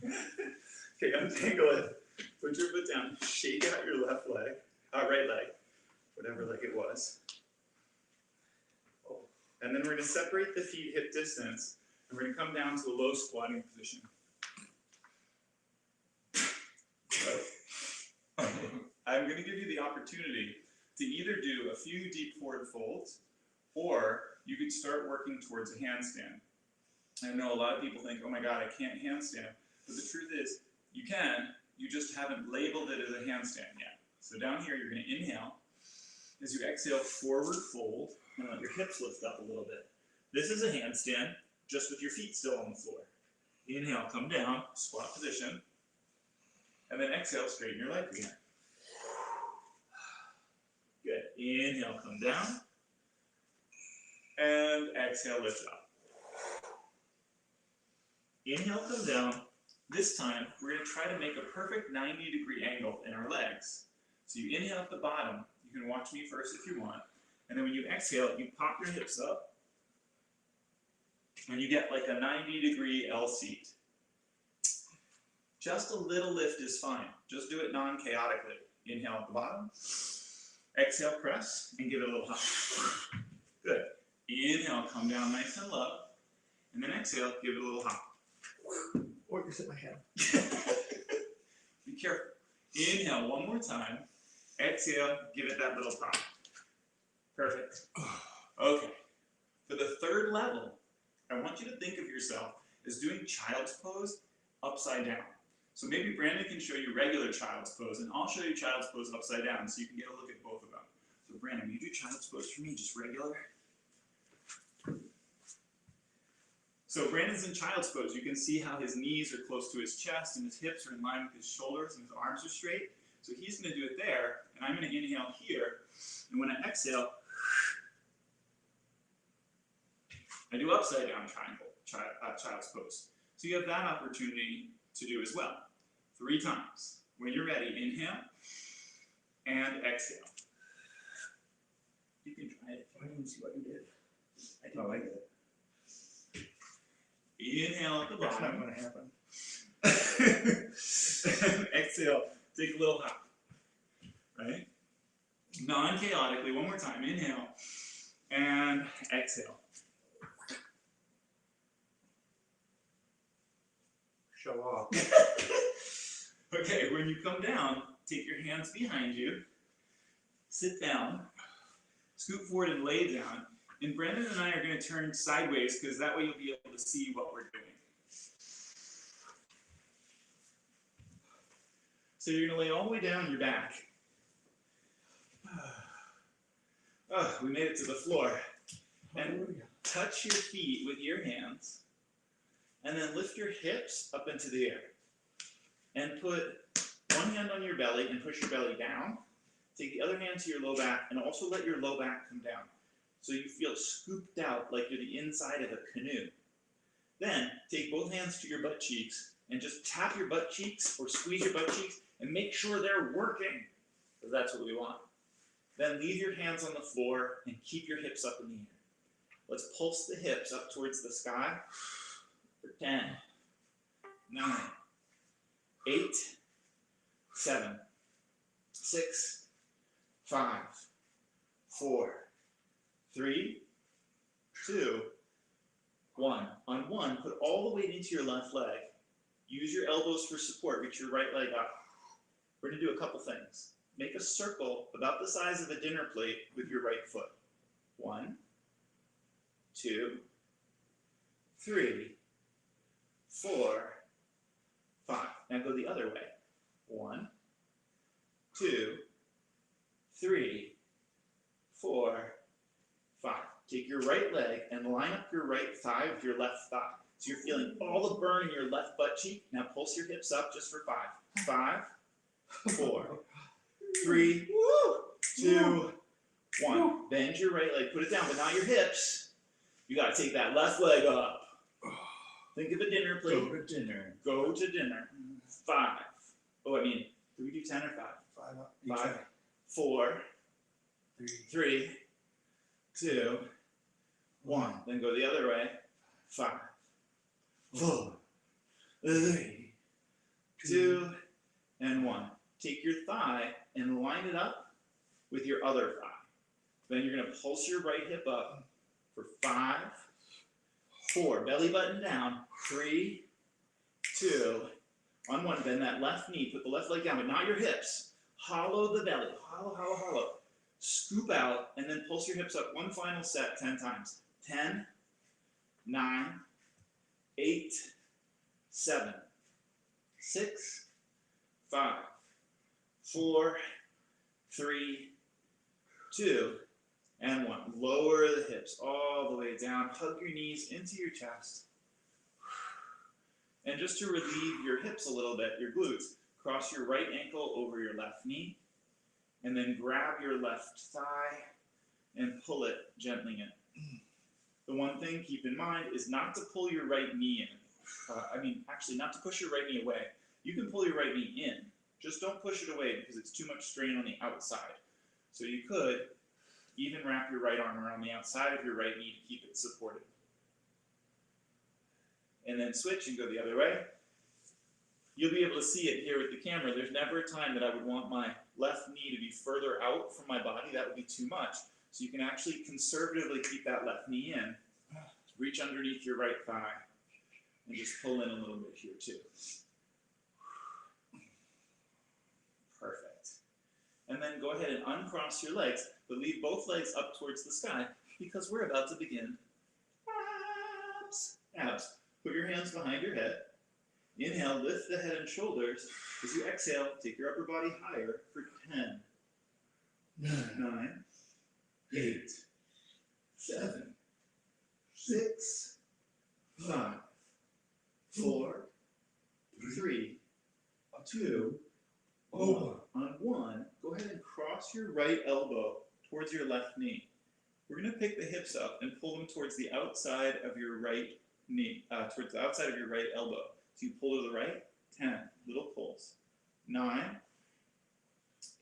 Okay, untangle it. Put your foot down. Shake out your left leg, right leg, whatever leg it was. And then we're going to separate the feet hip distance, and we're going to come down to a low squatting position. I'm going to give you the opportunity to either do a few deep forward folds, or you could start working towards a handstand. I know a lot of people think, oh my God, I can't handstand. But the truth is, you can, you just haven't labeled it as a handstand yet. So down here, you're going to inhale. As you exhale, forward fold, and let your hips lift up a little bit. This is a handstand, just with your feet still on the floor. Inhale, come down, squat position. And then exhale, straighten your legs again. Good. Inhale, come down. And exhale, lift up. Inhale, come down. This time, we're going to try to make a perfect 90-degree angle in our legs. So you inhale at the bottom. You can watch me first if you want. And then when you exhale, you pop your hips up. And you get like a 90-degree L seat. Just a little lift is fine. Just do it non-chaotically. Inhale at the bottom. Exhale, press, and give it a little hop. Good. Inhale, come down nice and low. And then exhale, give it a little hop. Or just hit my head. Be careful. Inhale one more time. Exhale, give it that little pop. Perfect. Okay. For the third level, I want you to think of yourself as doing child's pose upside down. So maybe Brandon can show you regular child's pose, and I'll show you child's pose upside down so you can get a look at both of them. So Brandon, will you do child's pose for me, just regular? So Brandon's in child's pose. You can see how his knees are close to his chest and his hips are in line with his shoulders and his arms are straight. So he's going to do it there, and I'm going to inhale here. And when I exhale, I do upside down child's pose. So you have that opportunity to do as well. 3 times. When you're ready, inhale and exhale. You can try it. I didn't see what you did. I didn't like it. Inhale at the That's bottom. not going to happen. Exhale, take a little hop. Right? Non-chaotically, one more time. Inhale and exhale. Show off. Okay, when you come down, take your hands behind you, sit down, scoot forward and lay down, and Brandon and I are going to turn sideways because that way you'll be able to see what we're doing. So you're going to lay all the way down your back. Oh, we made it to the floor. And touch your feet with your hands, and then lift your hips up into the air. and put one hand on your belly and push your belly down. Take the other hand to your low back and also let your low back come down. So you feel scooped out like you're the inside of a canoe. Then take both hands to your butt cheeks and just tap your butt cheeks or squeeze your butt cheeks and make sure they're working, because that's what we want. Then leave your hands on the floor and keep your hips up in the air. Let's pulse the hips up towards the sky for 10, 9, 8, 7, 6, 5, 4, 3, 2, 1. On 1, put all the weight into your left leg. Use your elbows for support. Reach your right leg up. We're going to do a couple things. Make a circle about the size of a dinner plate with your right foot. 1, 2, 3, 4, 5. Now go the other way. 1, 2, 3, 4, 5. Take your right leg and line up your right thigh with your left thigh. So you're feeling all the burn in your left butt cheek. Now pulse your hips up just for 5. 5, 4, 3, 2, 1. Bend your right leg, put it down, but not your hips. You gotta take that left leg up. Think of a dinner plate. Go to dinner. Go to dinner. 5. Oh, I mean, do we do 10 or 5? 5, 4, 3, 2, 1. Then go the other way. 5, 4, 3, 2, and 1. Take your thigh and line it up with your other thigh. Then you're going to pulse your right hip up for 5, 4. Belly button down. 3, 2, on 1. Bend that left knee. Put the left leg down, but not your hips. Hollow the belly. Hollow, hollow, hollow. Scoop out, and then pulse your hips up. One final set 10 times. 10, 9, 8, 7, 6, 5, 4, 3, 2, and 1. Lower the hips all the way down. Hug your knees into your chest. And just to relieve your hips a little bit, your glutes, cross your right ankle over your left knee, and then grab your left thigh and pull it gently in. The one thing keep in mind is not to pull your right knee in. Actually, not to push your right knee away. You can pull your right knee in. Just don't push it away because it's too much strain on the outside. So you could even wrap your right arm around the outside of your right knee to keep it supported. And then switch and go the other way. You'll be able to see it here with the camera. There's never a time that I would want my left knee to be further out from my body. That would be too much. So you can actually conservatively keep that left knee in. Reach underneath your right thigh and just pull in a little bit here too. Perfect. And then go ahead and uncross your legs, but leave both legs up towards the sky because we're about to begin abs. Abs. Put your hands behind your head. Inhale, lift the head and shoulders. As you exhale, take your upper body higher for 10, 9, 8, 7, 6, 5, 4, 3, 2, 1. On 1, go ahead and cross your right elbow towards your left knee. We're going to pick the hips up and pull them towards the outside of your right knee, towards the outside of your right elbow. So you pull to the right, 10, little pulls. 9,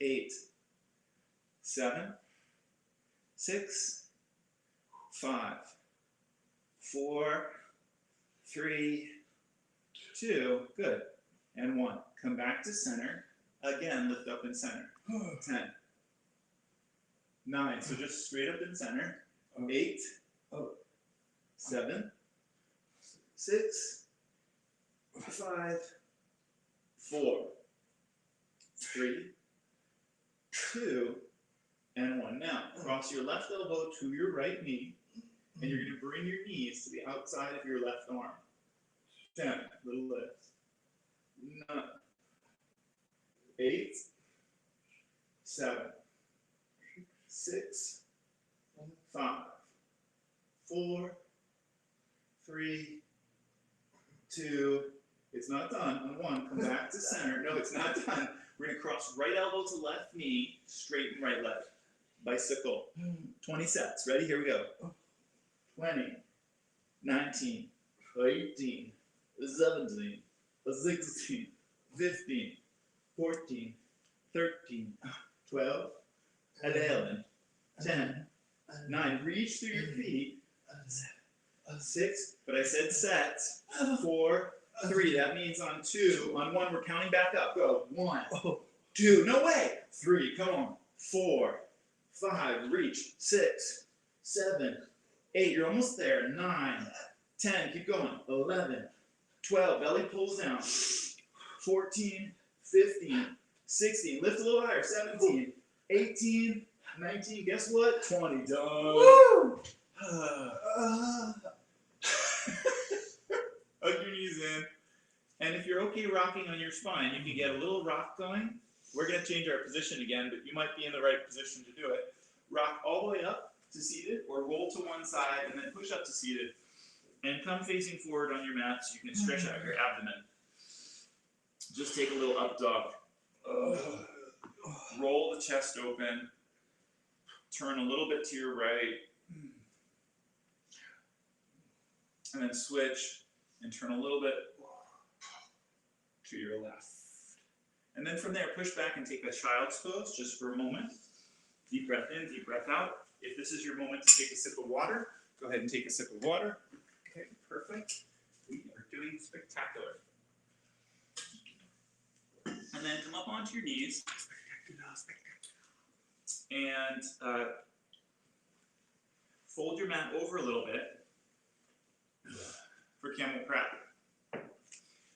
8, 7, 6, 5, 4, 3, 2, good, and 1. Come back to center. Again, lift up in center. 10, 9, so just straight up in center. 8, 7, 6, 5, 4, 3, 2, and 1. Now, cross your left elbow to your right knee, and you're going to bring your knees to the outside of your left arm. 10, little lift. 9, 8, 7, 6, 5, 4, 3, 2, It's not done. On one, come back to center. No, it's not done. We're gonna cross right elbow to left knee, straighten right leg. Bicycle. 20 sets. Ready? Here we go. 20, 19, 18, 17, 16, 15, 14, 13, 12, 11, 10, 9. Reach through your feet. 6, but I said sets. 4, 3. That means on 2. On 1, we're counting back up. Go. 1, 2. No way. 3. Come on. 4, 5. Reach. 6, 7, 8. You're almost there. 9, 10. Keep going. 11, 12. Belly pulls down. 14, 15, 16. Lift a little higher. 17, 18, 19. Guess what? 20. Done. Woo! Hug your knees in. And if you're okay rocking on your spine, you can get a little rock going. We're going to change our position again, but you might be in the right position to do it. Rock all the way up to seated, or roll to one side and then push up to seated. And come facing forward on your mat so you can stretch out your abdomen. Just take a little up dog. Roll the chest open. Turn a little bit to your right. And then switch and turn a little bit to your left. And then from there, push back and take a child's pose just for a moment. Deep breath in, deep breath out. If this is your moment to take a sip of water, go ahead and take a sip of water. Okay, perfect. We are doing spectacular. And then come up onto your knees. And fold your mat over a little bit for camel crab.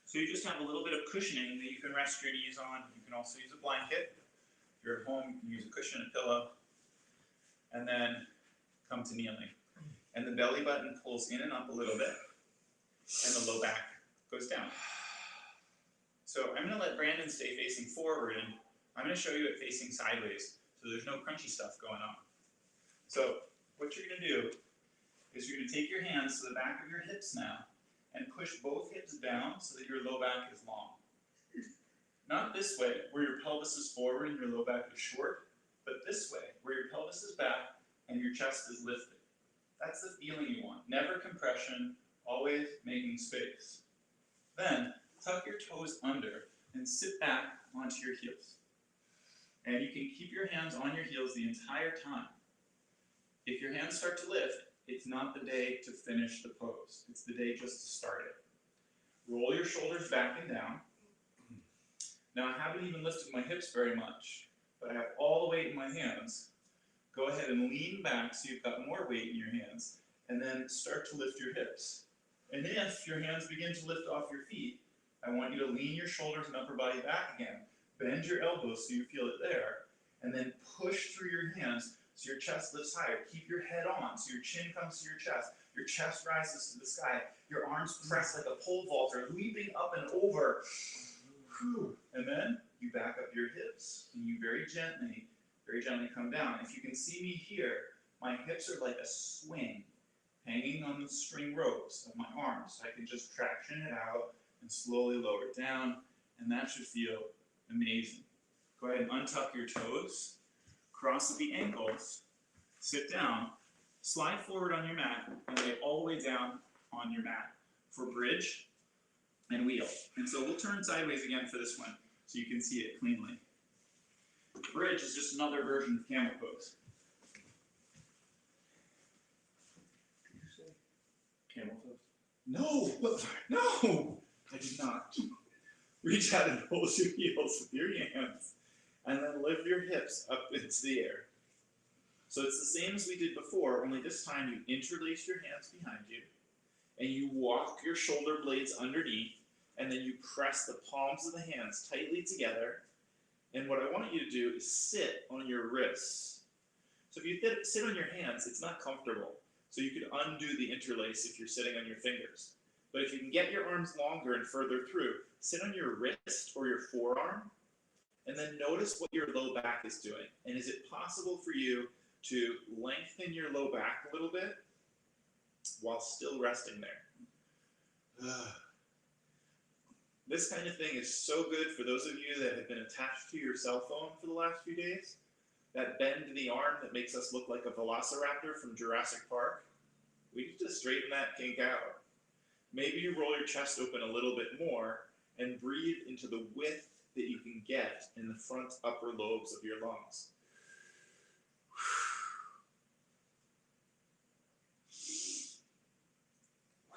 So you just have a little bit of cushioning that you can rest your knees on. You can also use a blanket. If you're at home, you can use a cushion and pillow. And then come to kneeling. And the belly button pulls in and up a little bit. And the low back goes down. So I'm going to let Brandon stay facing forward, and I'm going to show you it facing sideways, so there's no crunchy stuff going on. So what you're going to do is you're going to take your hands to the back of your hips now, and push both hips down so that your low back is long. Not this way, where your pelvis is forward and your low back is short, but this way, where your pelvis is back and your chest is lifted. That's the feeling you want. Never compression, always making space. Then, tuck your toes under and sit back onto your heels. And you can keep your hands on your heels the entire time. If your hands start to lift, it's not the day to finish the pose. It's the day just to start it. Roll your shoulders back and down. Now, I haven't even lifted my hips very much, but I have all the weight in my hands. Go ahead and lean back so you've got more weight in your hands, and then start to lift your hips. And if your hands begin to lift off your feet, I want you to lean your shoulders and upper body back again. Bend your elbows so you feel it there, and then push through your hands so your chest lifts higher. Keep your head on so your chin comes to your chest. Your chest rises to the sky. Your arms press like a pole vaulter, leaping up and over. And then you back up your hips, and you very gently come down. If you can see me here, my hips are like a swing hanging on the string ropes of my arms. I can just traction it out and slowly lower it down, and that should feel amazing. Go ahead and untuck your toes, cross at the ankles, sit down, slide forward on your mat, and lay all the way down on your mat for bridge and wheel. And so we'll turn sideways again for this one so you can see it cleanly. Bridge is just another version of camel pose. Did you say Camel pose? No! No! I did not. Reach out and hold your heels with your hands, and then lift your hips up into the air. So it's the same as we did before, only this time you interlace your hands behind you, and you walk your shoulder blades underneath, and then you press the palms of the hands tightly together. And what I want you to do is sit on your wrists. So if you sit on your hands, it's not comfortable. So you could undo the interlace if you're sitting on your fingers. But if you can get your arms longer and further through, sit on your wrist or your forearm, and then notice what your low back is doing. And is it possible for you to lengthen your low back a little bit while still resting there? This kind of thing is so good for those of you that have been attached to your cell phone for the last few days. That bend in the arm that makes us look like a velociraptor from Jurassic Park. We need to straighten that kink out. Maybe you roll your chest open a little bit more and breathe into the width that you can get in the front upper lobes of your lungs.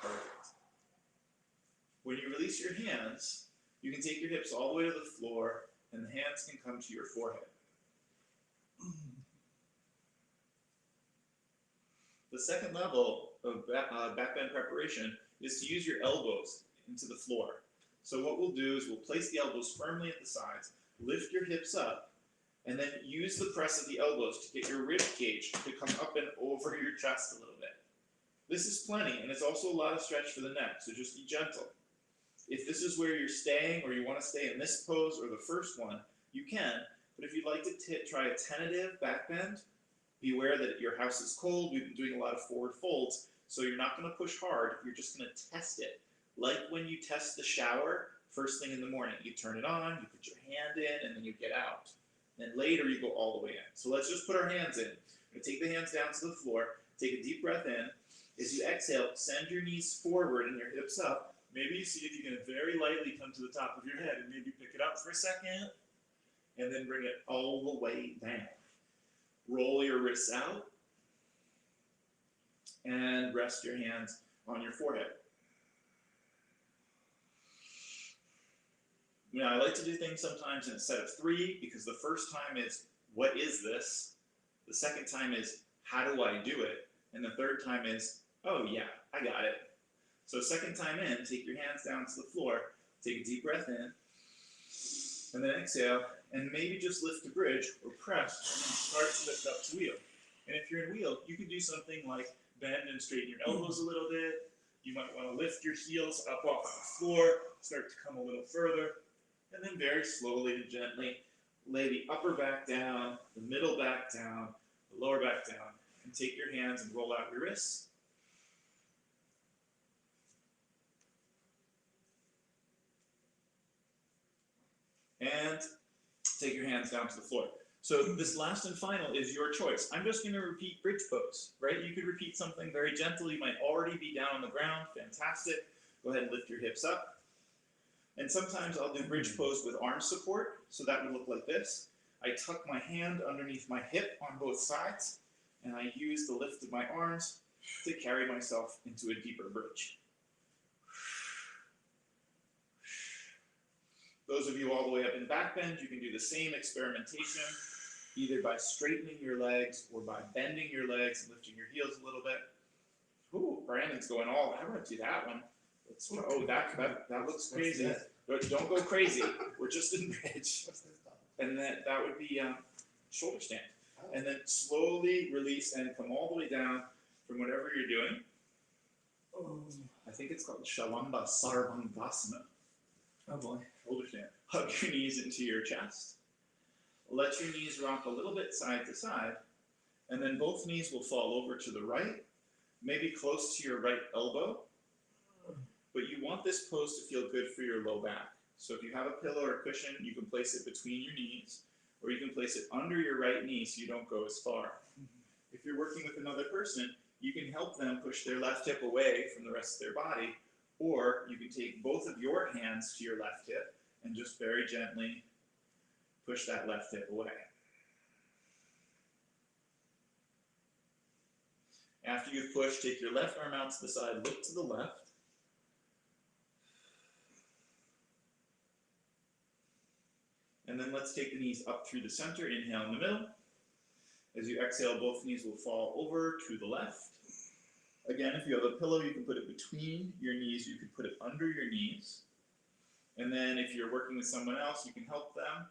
Perfect. When you release your hands, you can take your hips all the way to the floor and the hands can come to your forehead. The second level of back bend preparation is to use your elbows into the floor. So what we'll do is we'll place the elbows firmly at the sides, lift your hips up, and then use the press of the elbows to get your rib cage to come up and over your chest a little bit. This is plenty, and it's also a lot of stretch for the neck, so just be gentle. If this is where you're staying, or you want to stay in this pose or the first one, you can, but if you'd like to try a tentative back bend, beware that your house is cold. We've been doing a lot of forward folds, so you're not going to push hard. You're just going to test it. Like when you test the shower first thing in the morning. You turn it on, you put your hand in, and then you get out. Then later you go all the way in. So let's just put our hands in. We'll take the hands down to the floor. Take a deep breath in. As you exhale, send your knees forward and your hips up. Maybe you see if you can very lightly come to the top of your head and maybe pick it up for a second. And then bring it all the way down. Roll your wrists out and rest your hands on your forehead. Now, I like to do things sometimes in a set of 3 because the first time is, what is this? The second time is, how do I do it? And the third time is, oh yeah, I got it. So second time in, take your hands down to the floor, take a deep breath in, and then exhale, and maybe just lift to bridge or press and start to lift up to wheel. And if you're in wheel, you can do something like bend and straighten your elbows a little bit. You might want to lift your heels up off the floor, start to come a little further, and then very slowly and gently lay the upper back down, the middle back down, the lower back down, and take your hands and roll out your wrists. And take your hands down to the floor. So this last and final is your choice. I'm just going to repeat bridge pose, right? You could repeat something very gentle. You might already be down on the ground. Fantastic. Go ahead and lift your hips up. And sometimes I'll do bridge pose with arm support. So that would look like this. I tuck my hand underneath my hip on both sides, and I use the lift of my arms to carry myself into a deeper bridge. Those of you all the way up in back bend, you can do the same experimentation, either by straightening your legs or by bending your legs and lifting your heels a little bit. Ooh, Brandon's going all, I want to do that one. Let's try, oh, that looks crazy. But don't go crazy. We're just in bridge. And then that would be shoulder stand. And then slowly release and come all the way down from whatever you're doing. I think it's called Shalamba Sarvangasana. Oh boy. Shoulder stand. Hug your knees into your chest. Let your knees rock a little bit side to side. And then both knees will fall over to the right, maybe close to your right elbow. But you want this pose to feel good for your low back. So if you have a pillow or a cushion, you can place it between your knees, or you can place it under your right knee so you don't go as far. If you're working with another person, you can help them push their left hip away from the rest of their body, or you can take both of your hands to your left hip and just very gently push that left hip away. After you've pushed, take your left arm out to the side, look to the left. And then let's take the knees up through the center, inhale in the middle. As you exhale, both knees will fall over to the left. Again, if you have a pillow, you can put it between your knees, you can put it under your knees. And then if you're working with someone else, you can help them.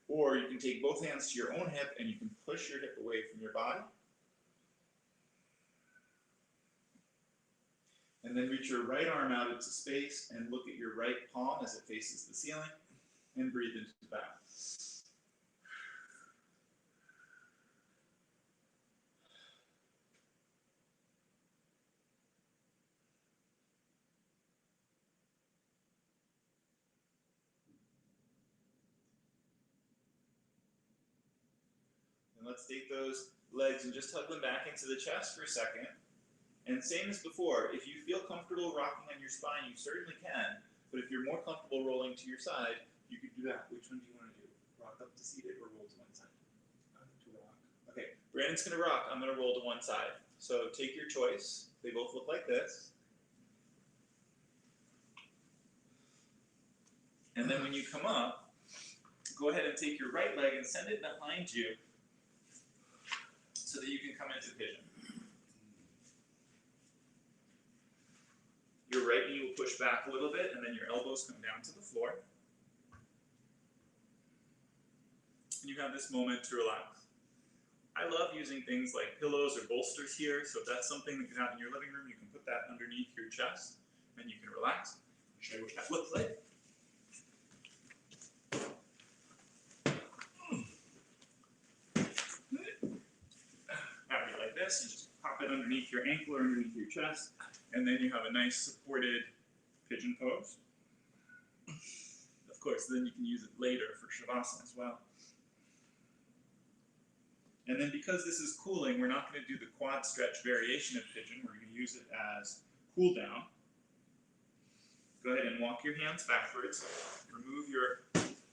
Or you can take both hands to your own hip and you can push your hip away from your body. And then reach your right arm out into space and look at your right palm as it faces the ceiling. And breathe into the back. let's take those legs and just tug them back into the chest for a second. And same as before, if you feel comfortable rocking on your spine, you certainly can. But if you're more comfortable rolling to your side, you could do that. Which one do you want to do? Rock up to seated or roll to one side? To rock. Okay, Brandon's going to rock. I'm going to roll to one side. So take your choice. They both look like this. And then when you come up, go ahead and take your right leg and send it behind you so that you can come into pigeon. Your right knee will push back a little bit, and then your elbows come down to the floor. And you have this moment to relax. I love using things like pillows or bolsters here, so if that's something that you have in your living room, you can put that underneath your chest, and you can relax. I'll show you what that looks like. Now you like this, you just pop it underneath your ankle or underneath your chest, and then you have a nice supported pigeon pose. Of course, then you can use it later for Shavasana as well. And then because this is cooling, we're not going to do the quad stretch variation of pigeon. We're going to use it as cool down. Go ahead and walk your hands backwards. Remove your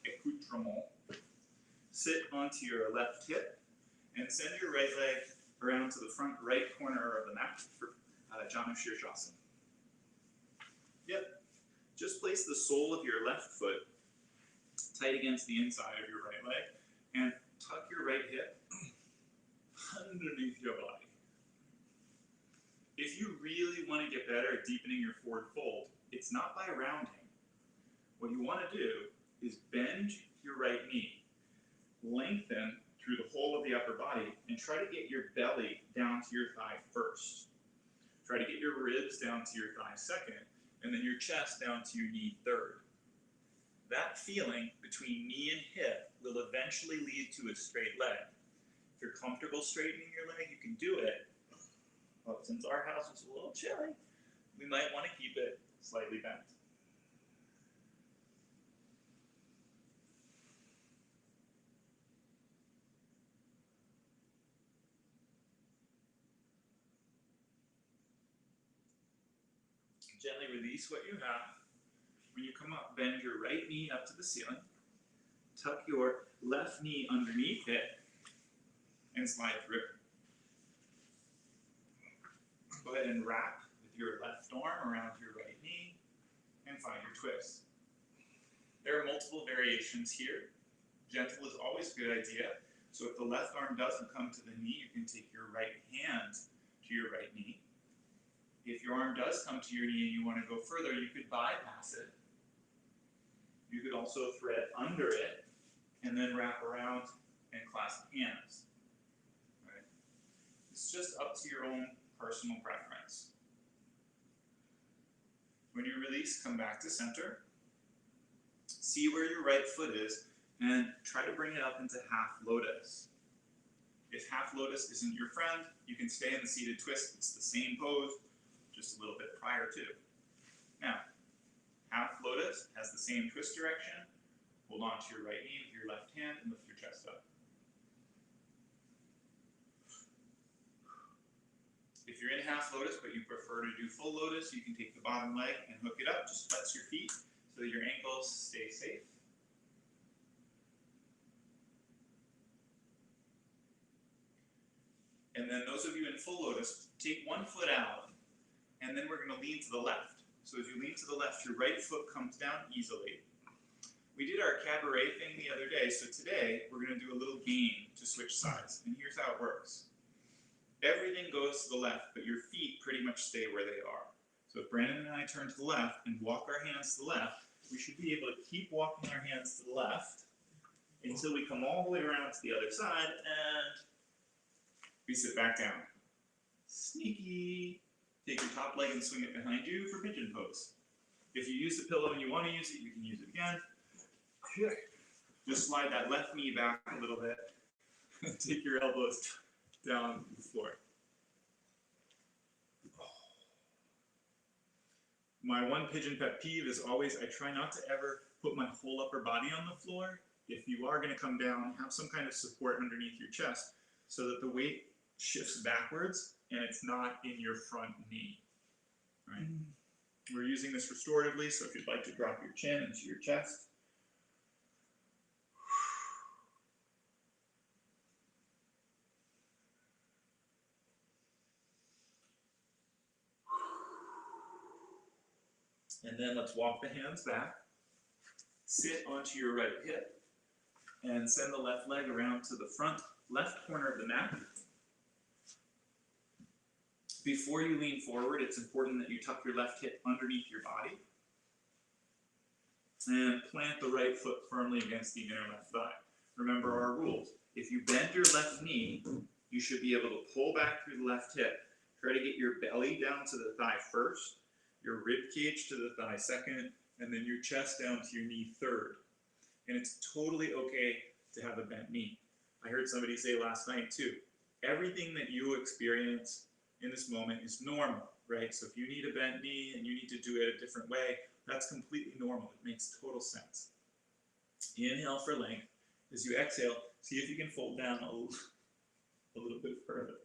accoutrement. Sit onto your left hip and send your right leg around to the front right corner of the mat for Janu Shirshasana. Yep. Just place the sole of your left foot tight against the inside of your right leg and tuck your right hip underneath your body. If you really want to get better at deepening your forward fold, it's not by rounding. What you want to do is bend your right knee, lengthen through the whole of the upper body, and try to get your belly down to your thigh first. Try to get your ribs down to your thigh second, and then your chest down to your knee third. That feeling between knee and hip will eventually lead to a straight leg. If you're comfortable straightening your leg, you can do it. But since our house is a little chilly, we might want to keep it slightly bent. Gently release what you have. When you come up, bend your right knee up to the ceiling. Tuck your left knee underneath it and slide through. Go ahead and wrap with your left arm around your right knee and find your twist. There are multiple variations here. Gentle is always a good idea. So if the left arm doesn't come to the knee, you can take your right hand to your right knee. If your arm does come to your knee and you want to go further, you could bypass it. You could also thread under it and then wrap around and clasp hands. Right? It's just up to your own personal preference. When you release, come back to center. See where your right foot is and try to bring it up into half lotus. If half lotus isn't your friend, you can stay in the seated twist. It's the same pose, just a little bit prior to. Now, half lotus has the same twist direction. Hold on to your right knee with your left hand and lift your chest up. If you're in half lotus but you prefer to do full lotus, you can take the bottom leg and hook it up. Just flex your feet so that your ankles stay safe. And then those of you in full lotus, take one foot out, and then we're going to lean to the left. So as you lean to the left, your right foot comes down easily. We did our cabaret thing the other day, so today we're going to do a little game to switch sides. And here's how it works. Everything goes to the left, but your feet pretty much stay where they are. So if Brandon and I turn to the left and walk our hands to the left, we should be able to keep walking our hands to the left until we come all the way around to the other side, and we sit back down. Sneaky. Take your top leg and swing it behind you for pigeon pose. If you use the pillow and you want to use it, you can use it again. Just slide that left knee back a little bit. Take your elbows down to the floor. My one pigeon pet peeve is always, I try not to ever put my whole upper body on the floor. If you are going to come down, have some kind of support underneath your chest. so that the weight shifts backwards and it's not in your front knee, right? We're using this restoratively, so if you'd like to drop your chin into your chest. And then let's walk the hands back, sit onto your right hip, and send the left leg around to the front left corner of the mat. Before you lean forward, it's important that you tuck your left hip underneath your body and plant the right foot firmly against the inner left thigh. Remember our rules. If you bend your left knee, you should be able to pull back through the left hip. Try to get your belly down to the thigh first, your rib cage to the thigh second, and then your chest down to your knee third. And it's totally okay to have a bent knee. I heard somebody say last night too, everything that you experience in this moment is normal, right? So if you need a bent knee and you need to do it a different way, that's completely normal. It makes total sense. Inhale for length. As you exhale, see if you can fold down a little bit further.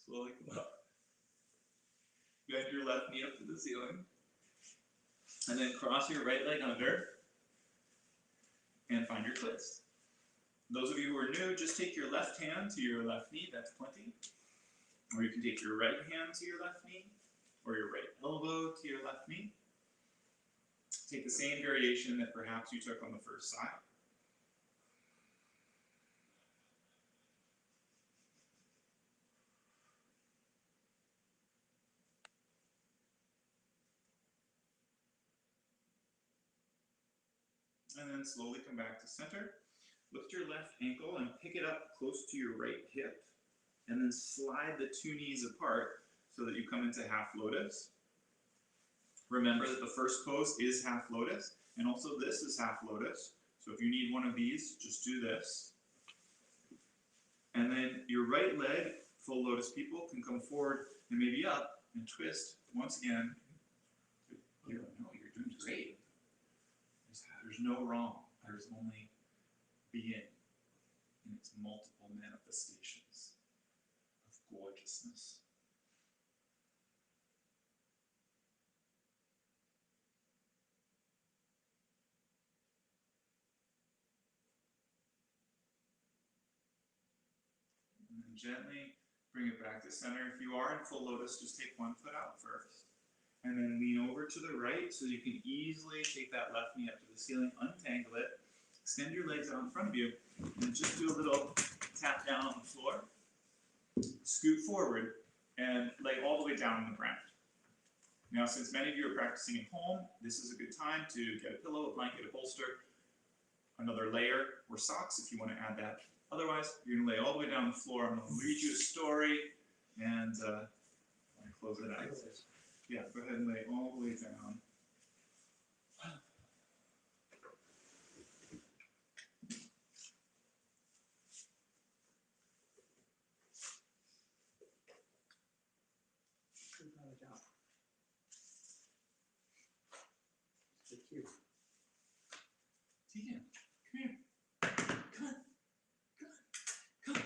Slowly come up. Bend your left knee up to the ceiling. And then cross your right leg under and find your twist. Those of you who are new, just take your left hand to your left knee, that's plenty. Or you can take your right hand to your left knee, or your right elbow to your left knee. Take the same variation that perhaps you took on the first side. And then slowly come back to center. Lift your left ankle and pick it up close to your right hip. And then slide the two knees apart so that you come into half lotus. Remember that the first pose is half lotus, and also this is half lotus. So if you need one of these, just do this. And then your right leg, full lotus people, can come forward and maybe up and twist once again. You're doing great. There's no wrong. There's only being in its multiple manifestations of gorgeousness. And then gently bring it back to center. If you are in full lotus, just take one foot out first. And then lean over to the right so you can easily take that left knee up to the ceiling, untangle it, extend your legs out in front of you, and just do a little tap down on the floor. Scoot forward and lay all the way down on the ground. Now, since many of you are practicing at home, this is a good time to get a pillow, a blanket, a bolster, another layer, or socks if you want to add that. Otherwise, you're going to lay all the way down on the floor. I'm going to read you a story and close it out. Yeah, go ahead and lay all the way down. Tegan, come here. Come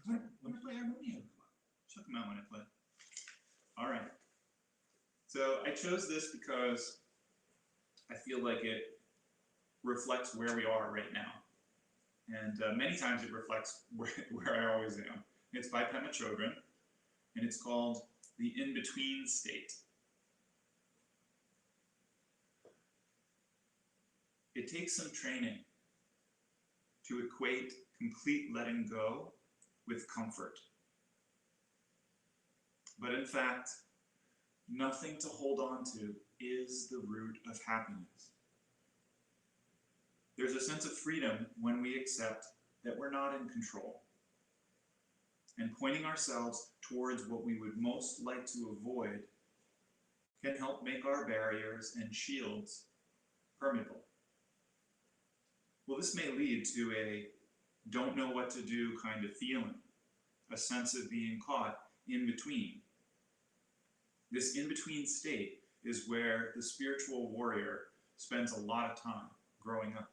on. Let me play harmonium. Check them out when I play. All right. So I chose this because I feel like it reflects where we are right now. And many times it reflects where I always am. It's by Pema Chodron, and it's called The In-Between State. It takes some training to equate complete letting go with comfort. But in fact, nothing to hold on to is the root of happiness. There's a sense of freedom when we accept that we're not in control. And pointing ourselves towards what we would most like to avoid can help make our barriers and shields permeable. Well, this may lead to a don't know what to do kind of feeling, a sense of being caught in between. This in-between state is where the spiritual warrior spends a lot of time growing up.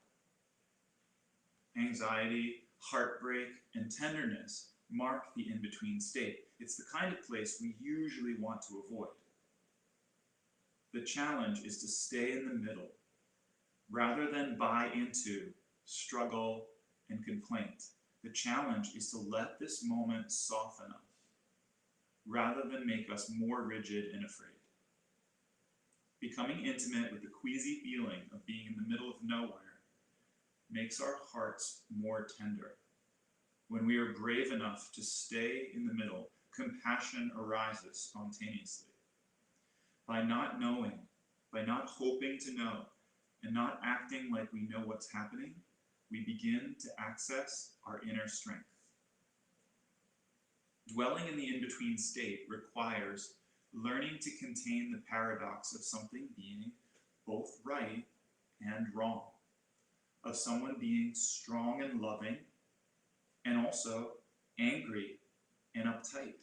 Anxiety, heartbreak, and tenderness mark the in-between state. It's the kind of place we usually want to avoid. The challenge is to stay in the middle, rather than buy into struggle and complaint. The challenge is to let this moment soften us, rather than make us more rigid and afraid. Becoming intimate with the queasy feeling of being in the middle of nowhere makes our hearts more tender. When we are brave enough to stay in the middle, compassion arises spontaneously. By not knowing, by not hoping to know, and not acting like we know what's happening, we begin to access our inner strength. Dwelling in the in-between state requires learning to contain the paradox of something being both right and wrong, of someone being strong and loving, and also angry and uptight.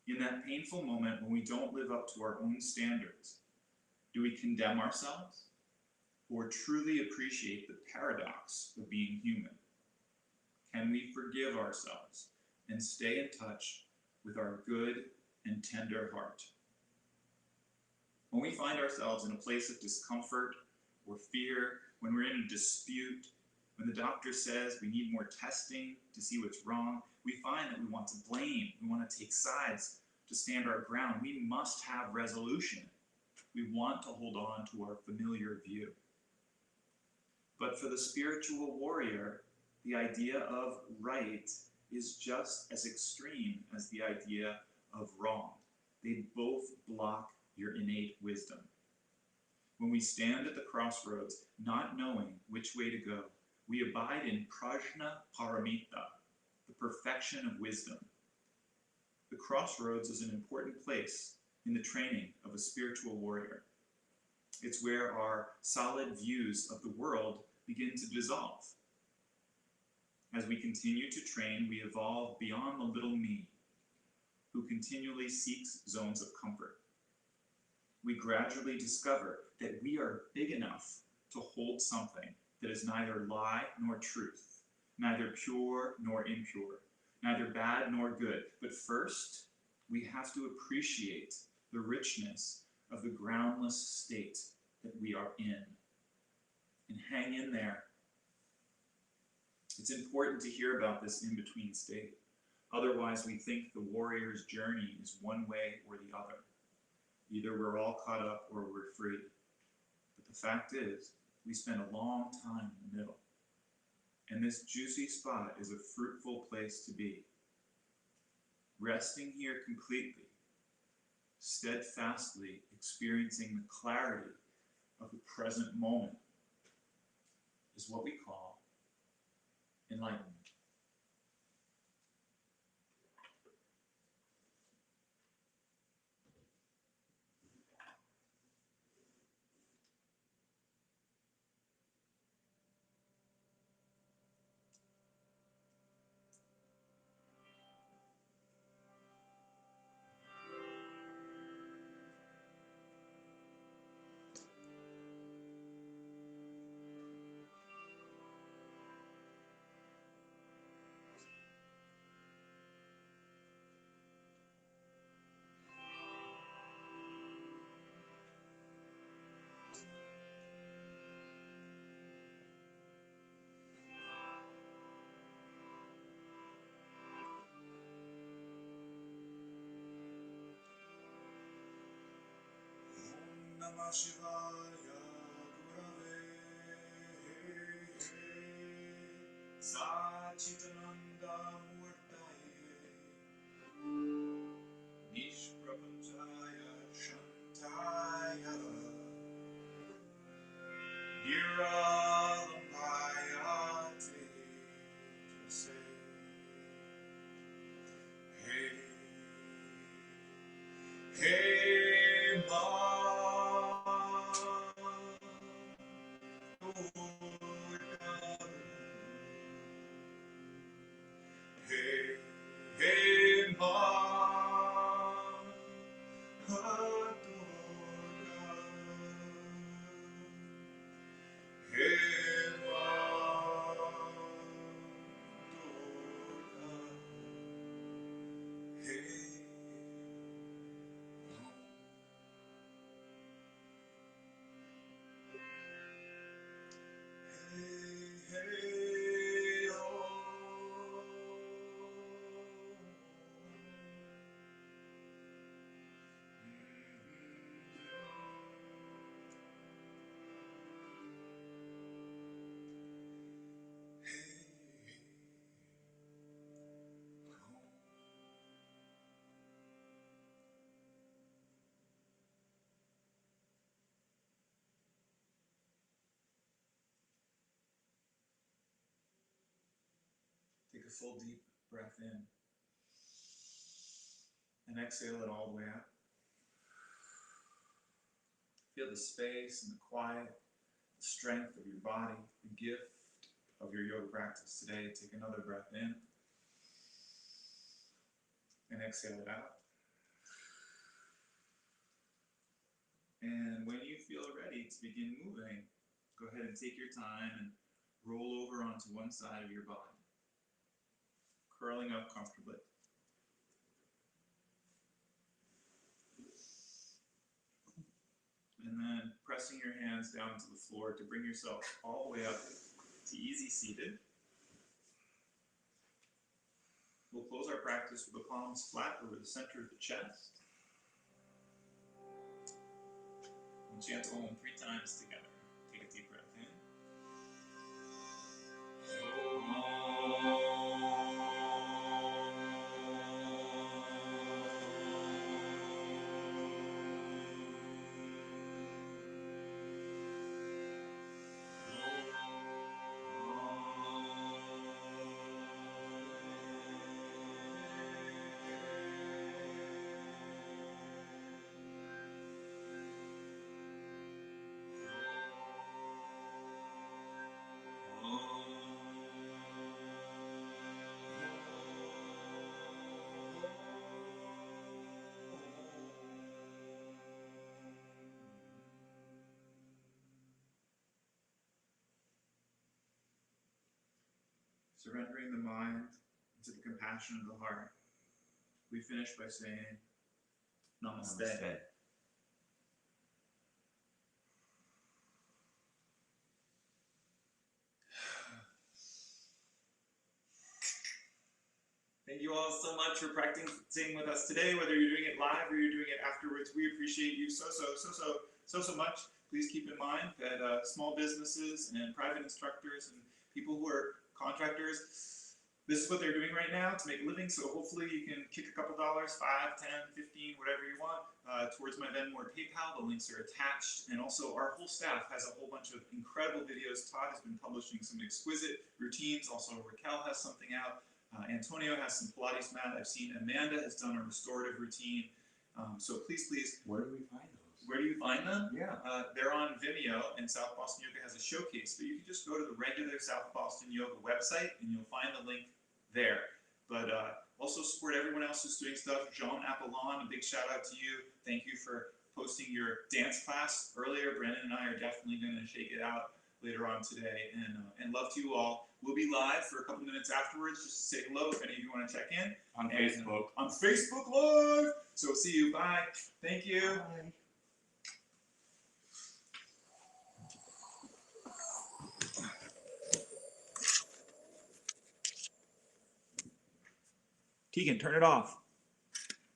In that painful moment when we don't live up to our own standards, do we condemn ourselves or truly appreciate the paradox of being human? Can we forgive ourselves and stay in touch with our good and tender heart? When we find ourselves in a place of discomfort or fear, when we're in a dispute, when the doctor says we need more testing to see what's wrong, we find that we want to blame, we want to take sides to stand our ground. We must have resolution. We want to hold on to our familiar view. But for the spiritual warrior, the idea of right is just as extreme as the idea of wrong. They both block your innate wisdom. When we stand at the crossroads, not knowing which way to go, we abide in prajna paramita, the perfection of wisdom. The crossroads is an important place in the training of a spiritual warrior. It's where our solid views of the world begin to dissolve. As we continue to train, we evolve beyond the little me, who continually seeks zones of comfort. We gradually discover that we are big enough to hold something that is neither lie nor truth, neither pure nor impure, neither bad nor good. But first, we have to appreciate the richness of the groundless state that we are in, and hang in there. It's important to hear about this in-between state. Otherwise, we think the warrior's journey is one way or the other. Either we're all caught up or we're free. But the fact is, we spend a long time in the middle. And this juicy spot is a fruitful place to be. Resting here completely, steadfastly experiencing the clarity of the present moment is what we call enlightenment. Namah Shivaya Gurave Sachidananda Murtaye Nishprapanchaya Shantaya Niralamayate Jase Hey Hey Ma Hey, hey, ma, full deep breath in. And exhale it all the way out. Feel the space and the quiet, the strength of your body, the gift of your yoga practice today. Take another breath in. And exhale it out. And when you feel ready to begin moving, go ahead and take your time and roll over onto one side of your body, curling up comfortably. And then pressing your hands down to the floor to bring yourself all the way up to easy seated. We'll close our practice with the palms flat over the center of the chest. We'll chant Om 3 times together. Take a deep breath in. Surrendering the mind into the compassion of the heart, we finish by saying, Namaste. Namaste. Thank you all so much for practicing with us today, whether you're doing it live or you're doing it afterwards. We appreciate you so much. Please keep in mind that small businesses and private instructors and people who are contractors, this is what they're doing right now to make a living, so hopefully you can kick a couple dollars, 5, 10, 15, whatever you want, towards my Venmo or PayPal. The links are attached, and also our whole staff has a whole bunch of incredible videos. Todd has been publishing some exquisite routines. Also, Raquel has something out. Antonio has some Pilates mat. I've seen Amanda has done a restorative routine. So please. Where do we find those? Where do you find them? Yeah. They're on Vimeo, and South Boston Yoga has a showcase. But you can just go to the regular South Boston Yoga website, and you'll find the link there. But also support everyone else who's doing stuff. Jean Apollon, a big shout out to you. Thank you for posting your dance class earlier. Brandon and I are definitely going to shake it out later on today. And love to you all. We'll be live for a couple minutes afterwards just to say hello if any of you want to check in. On Facebook. On Facebook Live. So see you. Bye. Thank you. Bye. Tegan, turn it off.